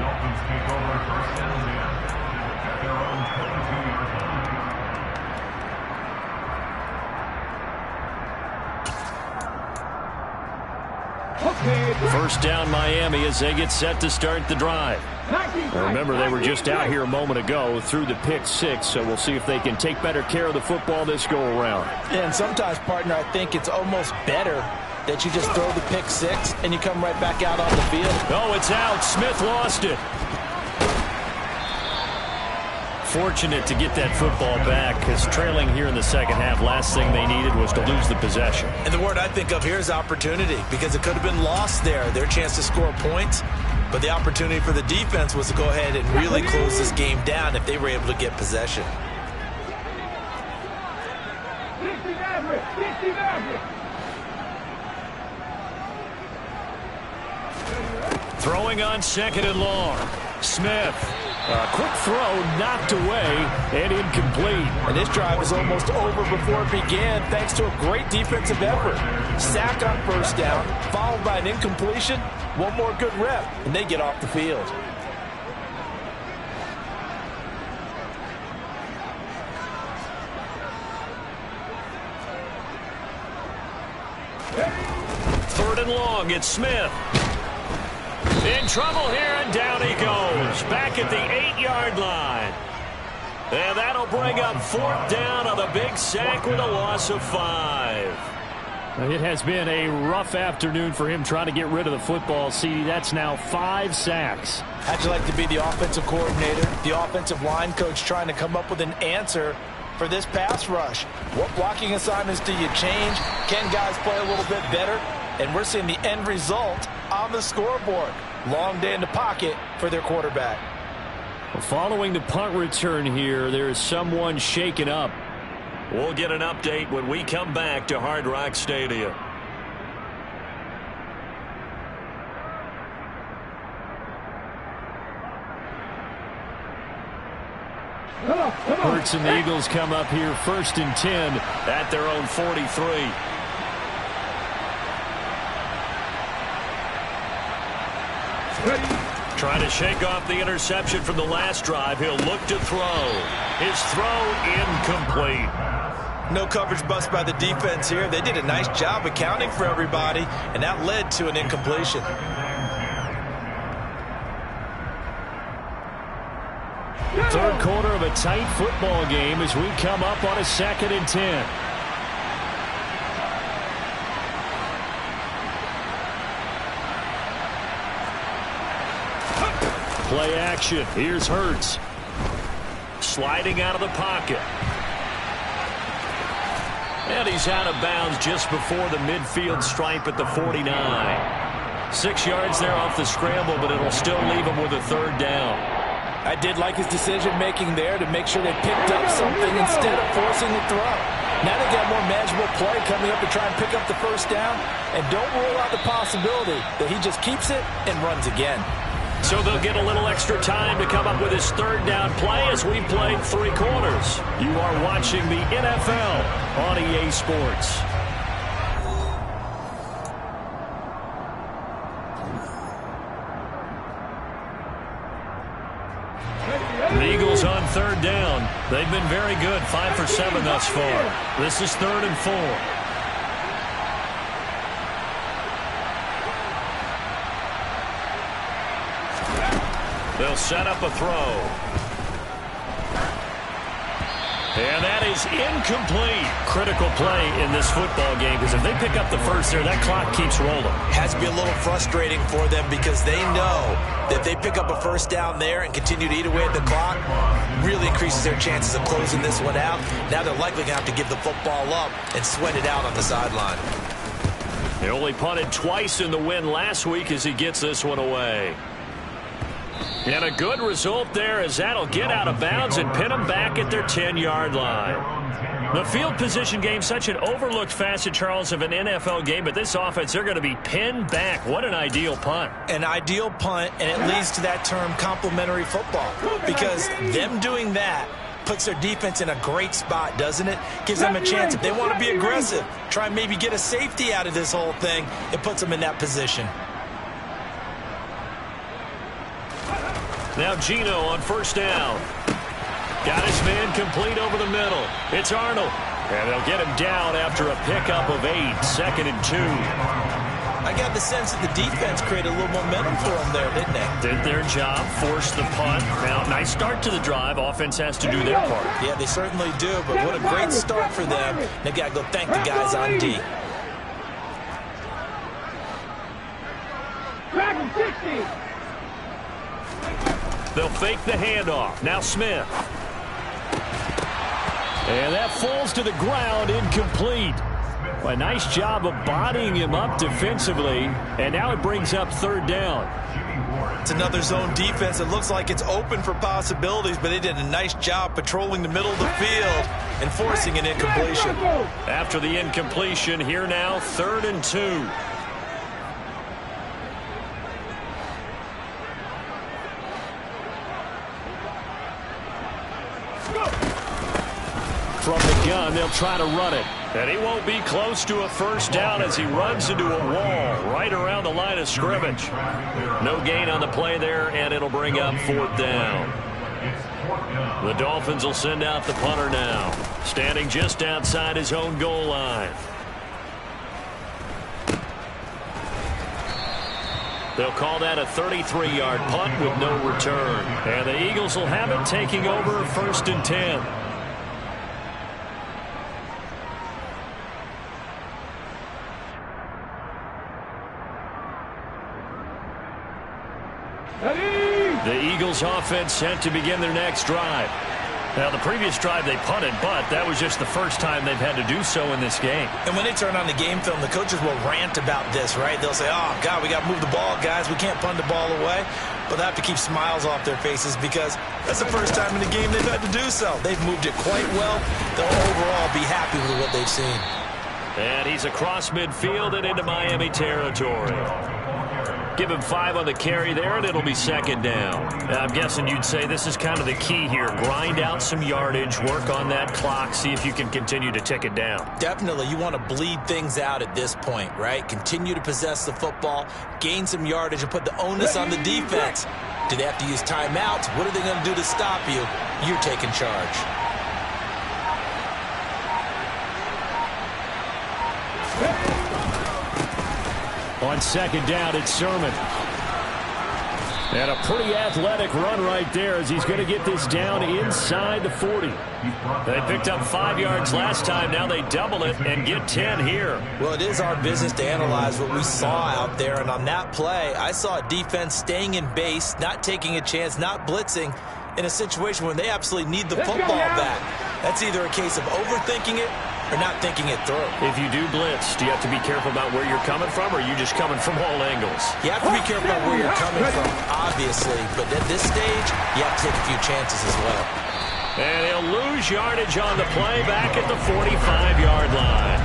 First down Miami as they get set to start the drive. Remember, they were just out here a moment ago through the pick-6, so we'll see if they can take better care of the football this go-around. And sometimes, partner, I think it's almost better that you just throw the pick-6 and you come right back out on the field. Oh, it's out. Smith lost it. Fortunate to get that football back, because trailing here in the second half, last thing they needed was to lose the possession. And the word I think of here is opportunity, because it could have been lost there, their chance to score points. But the opportunity for the defense was to go ahead and really close this game down if they were able to get possession. Throwing on second and long. Smith. A quick throw knocked away and incomplete. And this drive was almost over before it began thanks to a great defensive effort. Sack on first down, followed by an incompletion. One more good rep, and they get off the field. Third and long, it's Smith. In trouble here, and down he goes. Back at the 8-yard line. And that'll bring up fourth down on the big sack with a loss of 5. It has been a rough afternoon for him trying to get rid of the football. See, that's now 5 sacks. How'd you like to be the offensive coordinator, the offensive line coach trying to come up with an answer for this pass rush? What blocking assignments do you change? Can guys play a little bit better? And we're seeing the end result on the scoreboard. Long day in the pocket for their quarterback. Well, following the punt return here, there is someone shaken up. We'll get an update when we come back to Hard Rock Stadium. Hurts and the Eagles come up here 1st and 10 at their own 43. Trying to shake off the interception from the last drive. He'll look to throw. His throw incomplete. No coverage bust by the defense here. They did a nice job accounting for everybody, and that led to an incompletion. Third quarter of a tight football game as we come up on a 2nd and 10. Play action. Here's Hurts. Sliding out of the pocket. And he's out of bounds just before the midfield stripe at the 49. 6 yards there off the scramble, but it'll still leave him with a third down. I did like his decision-making there to make sure they picked up something instead of forcing the throw. Now they got more manageable play coming up to try and pick up the first down. And don't rule out the possibility that he just keeps it and runs again. So they'll get a little extra time to come up with his third down play as we've played 3 quarters. You are watching the NFL on EA Sports. The Eagles on third down. They've been very good, 5 for 7 thus far. This is 3rd and 4. They'll set up a throw. And that is incomplete. Critical play in this football game, because if they pick up the first there, that clock keeps rolling. Has to be a little frustrating for them because they know that if they pick up a first down there and continue to eat away at the clock, really increases their chances of closing this one out. Now they're likely going to have to give the football up and sweat it out on the sideline. They only punted twice in the win last week as he gets this one away. And a good result there, as that'll get out of bounds and pin them back at their 10-yard line. The field position game, such an overlooked facet, Charles, of an NFL game, but this offense, they're going to be pinned back. What an ideal punt. An ideal punt, and it leads to that term complementary football, because them doing that puts their defense in a great spot, doesn't it? Gives them a chance. If they want to be aggressive, try and maybe get a safety out of this whole thing, it puts them in that position. Now Gino on first down. Got his man complete over the middle. It's Arnold. And they'll get him down after a pickup of 8, 2nd and 2. I got the sense that the defense created a little momentum for them there, didn't they? Did their job, forced the punt. Now, nice start to the drive. Offense has to do their part. Yeah, they certainly do, but what a great start for them. They've got to go thank the guys on D. Dragon 60. They'll fake the handoff. Now Smith. And that falls to the ground, incomplete. A nice job of bodying him up defensively, and now it brings up 3rd down. It's another zone defense. It looks like it's open for possibilities, but they did a nice job patrolling the middle of the field and forcing an incompletion. After the incompletion, here now, 3rd and 2. From the gun, they'll try to run it. And he won't be close to a first down as he runs into a wall right around the line of scrimmage. No gain on the play there, and it'll bring up 4th down. The Dolphins will send out the punter now, standing just outside his own goal line. They'll call that a 33-yard punt with no return. And the Eagles will have it, taking over 1st and 10. The Eagles offense set to begin their next drive. Now, the previous drive they punted, but that was just the first time they've had to do so in this game. And when they turn on the game film, the coaches will rant about this, right? They'll say, oh, God, we got to move the ball, guys. We can't punt the ball away. But they have to keep smiles off their faces because that's the first time in the game they've had to do so. They've moved it quite well. They'll overall be happy with what they've seen. And he's across midfield and into Miami territory. Give him 5 on the carry there, and it'll be 2nd down. I'm guessing you'd say this is kind of the key here. Grind out some yardage, work on that clock, see if you can continue to tick it down. Definitely. You want to bleed things out at this point, right? Continue to possess the football, gain some yardage, and put the onus on the defense. Do they have to use timeouts? What are they going to do to stop you? You're taking charge. On 2nd down, it's Sermon. And a pretty athletic run right there as he's going to get this down inside the 40. They picked up 5 yards last time. Now they double it and get 10 here. Well, it is our business to analyze what we saw out there. And on that play, I saw a defense staying in base, not taking a chance, not blitzing in a situation when they absolutely need the football back. That's either a case of overthinking it or not thinking it through. If you do blitz, do you have to be careful about where you're coming from, or are you just coming from all angles? You have to be careful about where you're coming from, obviously. But at this stage, you have to take a few chances as well. And he'll lose yardage on the play back at the 45-yard line.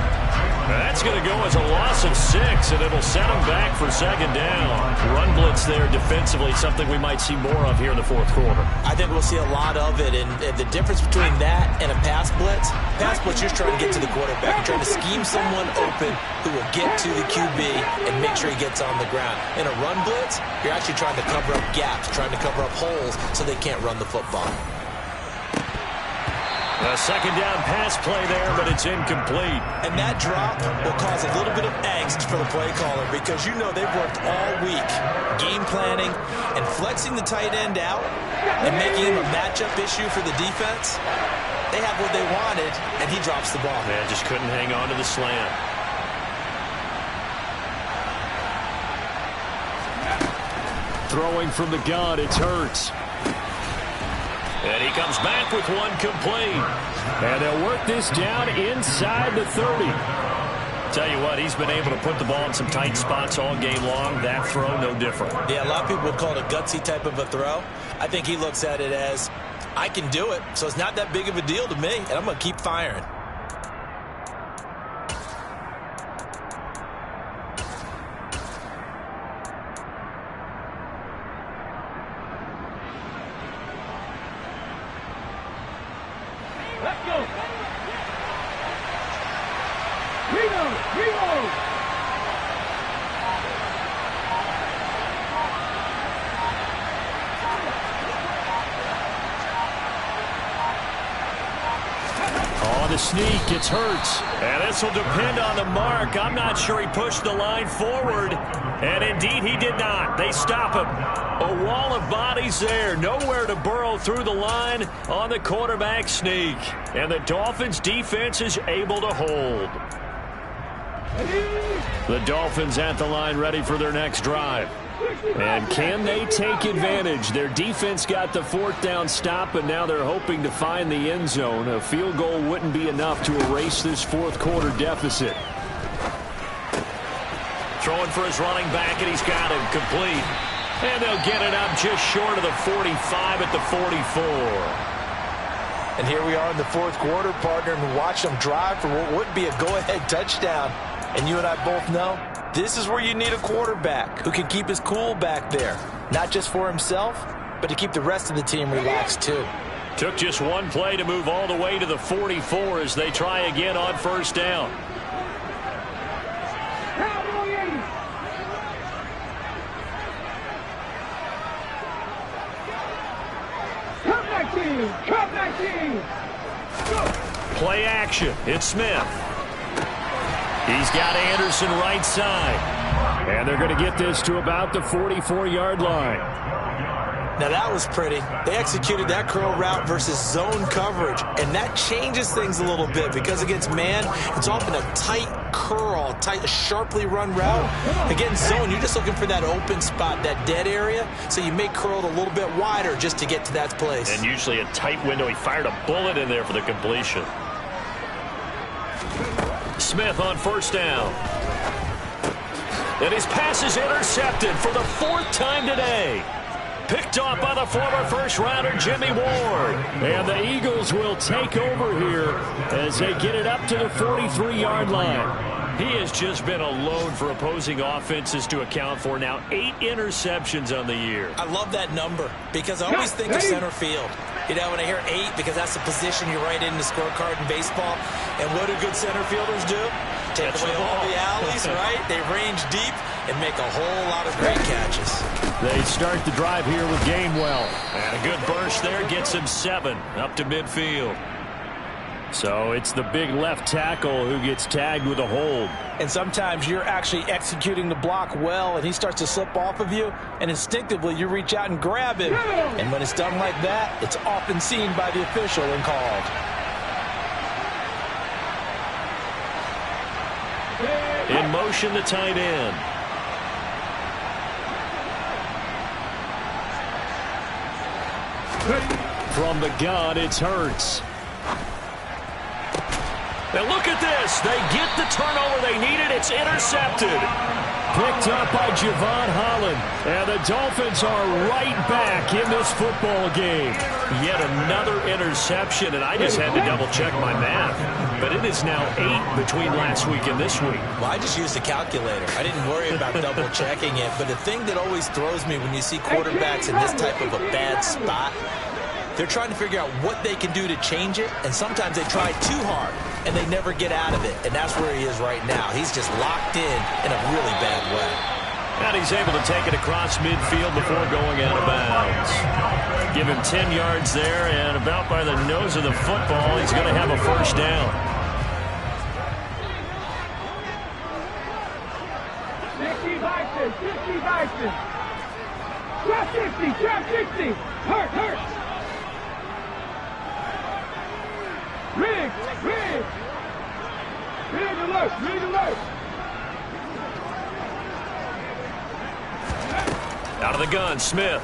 That's going to go as a loss of 6, and it'll set him back for 2nd down. Run blitz there defensively, something we might see more of here in the 4th quarter. I think we'll see a lot of it, and the difference between that and a pass blitz, you're trying to get to the quarterback. You're trying to scheme someone open who will get to the QB and make sure he gets on the ground. In a run blitz, you're actually trying to cover up gaps, trying to cover up holes so they can't run the football. A 2nd down pass play there, but it's incomplete. And that drop will cause a little bit of angst for the play caller because you know they've worked all week game planning and flexing the tight end out and making him a matchup issue for the defense. They have what they wanted, and he drops the ball. Man, just couldn't hang on to the slant. Throwing from the gun, it's Hurts. And he comes back with one complete. And they'll work this down inside the 30. Tell you what, he's been able to put the ball in some tight spots all game long. That throw, no different. Yeah, a lot of people would call it a gutsy type of a throw. I think he looks at it as, I can do it, so it's not that big of a deal to me, and I'm going to keep firing. Let's go. Reload. On the sneak, it's Hurts. And this will depend on the mark. I'm not sure he pushed the line forward. And indeed, he did not. They stop him. A wall of bodies there. Nowhere to burrow through the line on the quarterback sneak. And the Dolphins' defense is able to hold. The Dolphins at the line ready for their next drive. And can they take advantage? Their defense got the fourth down stop, and now they're hoping to find the end zone. A field goal wouldn't be enough to erase this fourth quarter deficit. Throwing for his running back, and he's got him complete. And they'll get it up just short of the 45 at the 44. And here we are in the fourth quarter, partner, and watch them drive for what would be a go-ahead touchdown. And you and I both know this is where you need a quarterback who can keep his cool back there. Not just for himself, but to keep the rest of the team relaxed too. Took just one play to move all the way to the 44 as they try again on first down. Play action. It's Smith. He's got Anderson right side. And they're going to get this to about the 44-yard line. Now that was pretty. They executed that curl route versus zone coverage, and that changes things a little bit because against man, it's often a tight curl, tight, sharply run route. Against zone, you're just looking for that open spot, that dead area, so you may curl it a little bit wider just to get to that place. And usually a tight window. He fired a bullet in there for the completion. Smith on first down. And his pass is intercepted for the fourth time today. Picked off by the former first-rounder Jimmy Ward. And the Eagles will take over here as they get it up to the 43-yard line. He has just been a load for opposing offenses to account for. Now 8 interceptions on the year. I love that number because I always think of center field. You know, when I hear 8, because that's the position you write in the scorecard in baseball. And what do good center fielders do? Take away all the alleys, right? They range deep and make a whole lot of great catches. They start the drive here with Gainwell. And a good burst there gets him 7 up to midfield. So it's the big left tackle who gets tagged with a hold. And sometimes you're actually executing the block well, and he starts to slip off of you, and instinctively you reach out and grab him. And when it's done like that, it's often seen by the official and called. In motion, the tight end. From the gun, it's Hurts. And look at this. They get the turnover they needed. It's intercepted. Picked up by Javon Holland. And the Dolphins are right back in this football game. Yet another interception, and I just had to double-check my math. But it is now 8 between last week and this week. Well, I just used a calculator. I didn't worry about double-checking it. But the thing that always throws me when you see quarterbacks in this type of a bad spot, they're trying to figure out what they can do to change it, and sometimes they try too hard, and they never get out of it, and that's where he is right now. He's just locked in a really bad way. And he's able to take it across midfield before going out of bounds. Give him 10 yards there, and about by the nose of the football, he's going to have a first down. 60 Bison, 60 Bison. Drop 60, drop 60. Hurt. Rig. Rig alert. Out of the gun, Smith.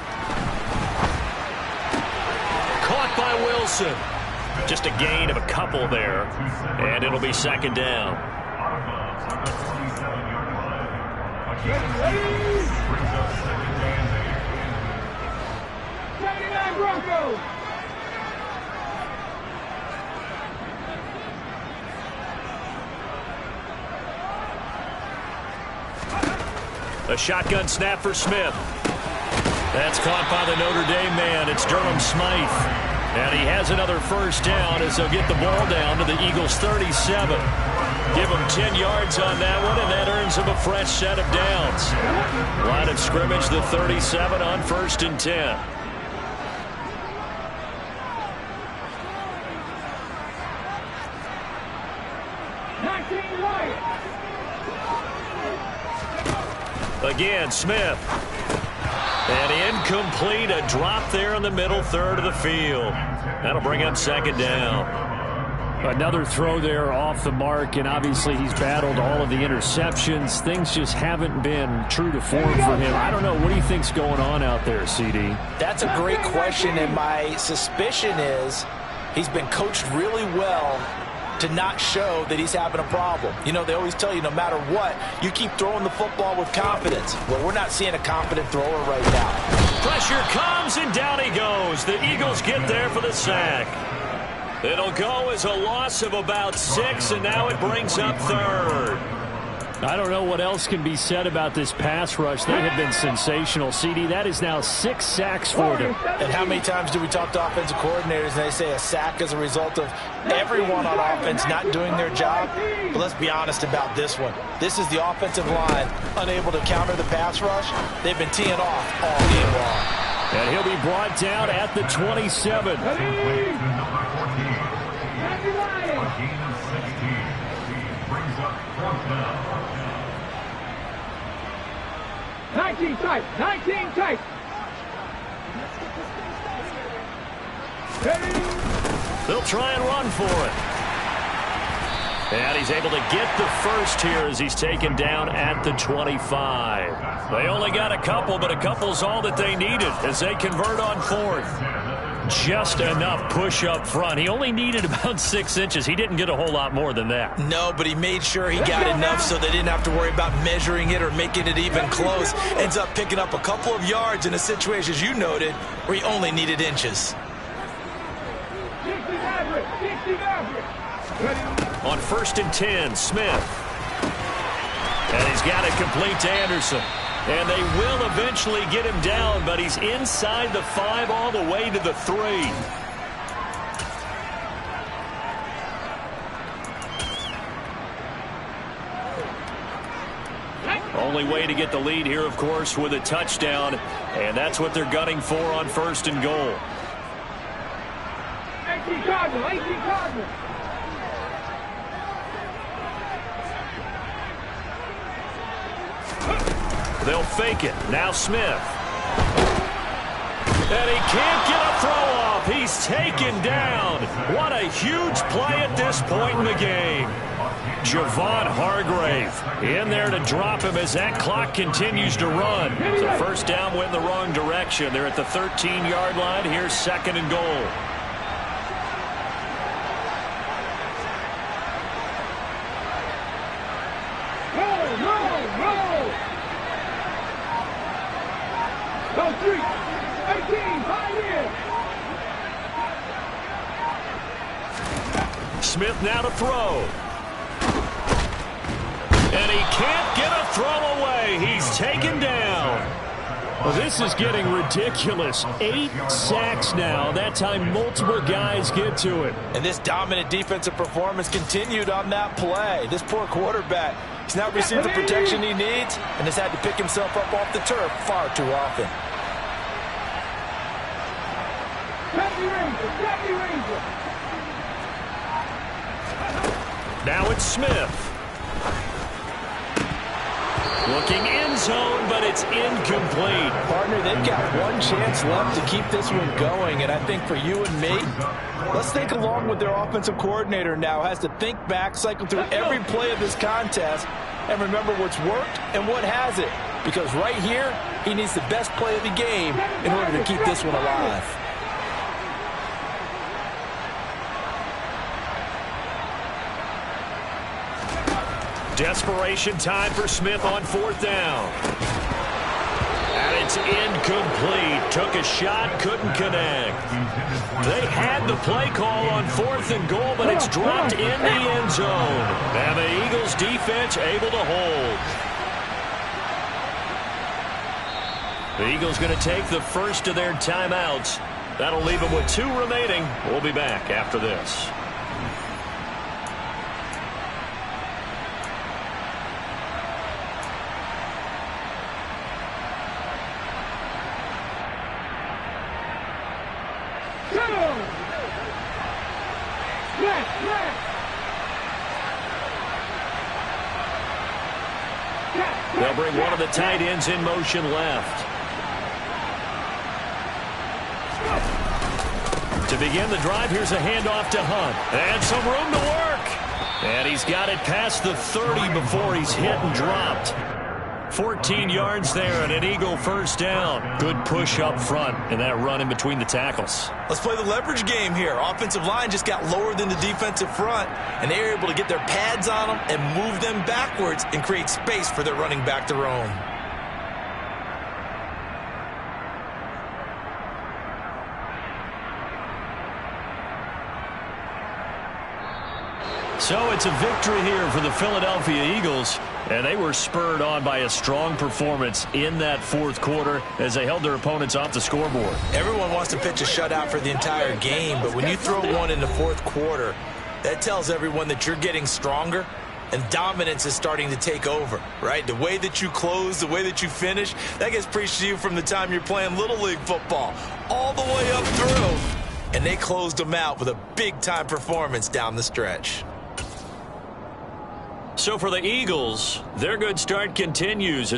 Caught by Wilson. Just a gain of a couple there, and it'll be second down. Ready. 79 Broncos. A shotgun snap for Smith. That's caught by the Notre Dame man. It's Durham Smythe. And he has another first down as they'll get the ball down to the Eagles' 37. Give him 10 yards on that one, and that earns him a fresh set of downs. Line of scrimmage, the 37 on 1st and 10. Again, Smith. And incomplete, a drop there in the middle third of the field. That'll bring up second down. Another throw there off the mark, and obviously he's battled all of the interceptions. Things just haven't been true to form for him. I don't know. What do you think's going on out there, CD? That's a great question, and my suspicion is he's been coached really well to not show that he's having a problem. You know, they always tell you no matter what, you keep throwing the football with confidence. Well, we're not seeing a confident thrower right now. Pressure comes, and down he goes. The Eagles get there for the sack. It'll go as a loss of about 6, and now it brings up third. I don't know what else can be said about this pass rush. They have been sensational. CD, that is now 6 sacks for them. And how many times do we talk to offensive coordinators and they say a sack is a result of everyone on offense not doing their job? But let's be honest about this one. This is the offensive line unable to counter the pass rush. They've been teeing off all game long. And he'll be brought down at the 27. 19 tight. They'll try and run for it. And he's able to get the first here as he's taken down at the 25. They only got a couple, but a couple's all that they needed as they convert on 4th. Just enough push up front. He only needed about 6 inches. He didn't get a whole lot more than that. No, but he made sure he got enough so they didn't have to worry about measuring it or making it even close. Ends up picking up a couple of yards in a situation, as you noted, where he only needed inches. On 1st and 10, Smith. And he's got it complete to Anderson. And they will eventually get him down, but he's inside the 5 all the way to the 3. Only way to get the lead here, of course, with a touchdown. And that's what they're gunning for on 1st and goal. 18 Cardinal. They'll fake it. Now Smith. And he can't get a throw off. He's taken down. What a huge play at this point in the game. Javon Hargrave in there to drop him as that clock continues to run. So first down went in the wrong direction. They're at the 13-yard line. Here's 2nd and goal. Smith now to throw. And he can't get a throw away. He's taken down. Well, this is getting ridiculous. 8 sacks now. That time multiple guys get to it. And this dominant defensive performance continued on that play. This poor quarterback, he's not received the protection he needs and has had to pick himself up off the turf far too often. Now it's Smith. Looking end zone, but it's incomplete. Partner, they've got one chance left to keep this one going, and I think for you and me, let's think along with their offensive coordinator now. Has to think back, cycle through every play of this contest, and remember what's worked and what hasn't. Because right here, he needs the best play of the game in order to keep this one alive. Desperation time for Smith on 4th down. And it's incomplete. Took a shot, couldn't connect. They had the play call on 4th and goal, but it's dropped in the end zone. And the Eagles defense able to hold. The Eagles going to take the first of their timeouts. That'll leave them with 2 remaining. We'll be back after this. They'll bring one of the tight ends in motion left. To begin the drive, here's a handoff to Hunt. And some room to work. And he's got it past the 30 before he's hit and dropped. 14 yards there and an Eagle first down. Good push up front and that run in between the tackles. Let's play the leverage game here. Offensive line just got lower than the defensive front, and they were able to get their pads on them and move them backwards and create space for their running back to roam. So it's a victory here for the Philadelphia Eagles, and they were spurred on by a strong performance in that 4th quarter as they held their opponents off the scoreboard. Everyone wants to pitch a shutout for the entire game, but when you throw one in the 4th quarter, that tells everyone that you're getting stronger and dominance is starting to take over, right? The way that you close, the way that you finish, that gets preached to you from the time you're playing Little League football all the way up through. And they closed them out with a big-time performance down the stretch. So for the Eagles, their good start continues as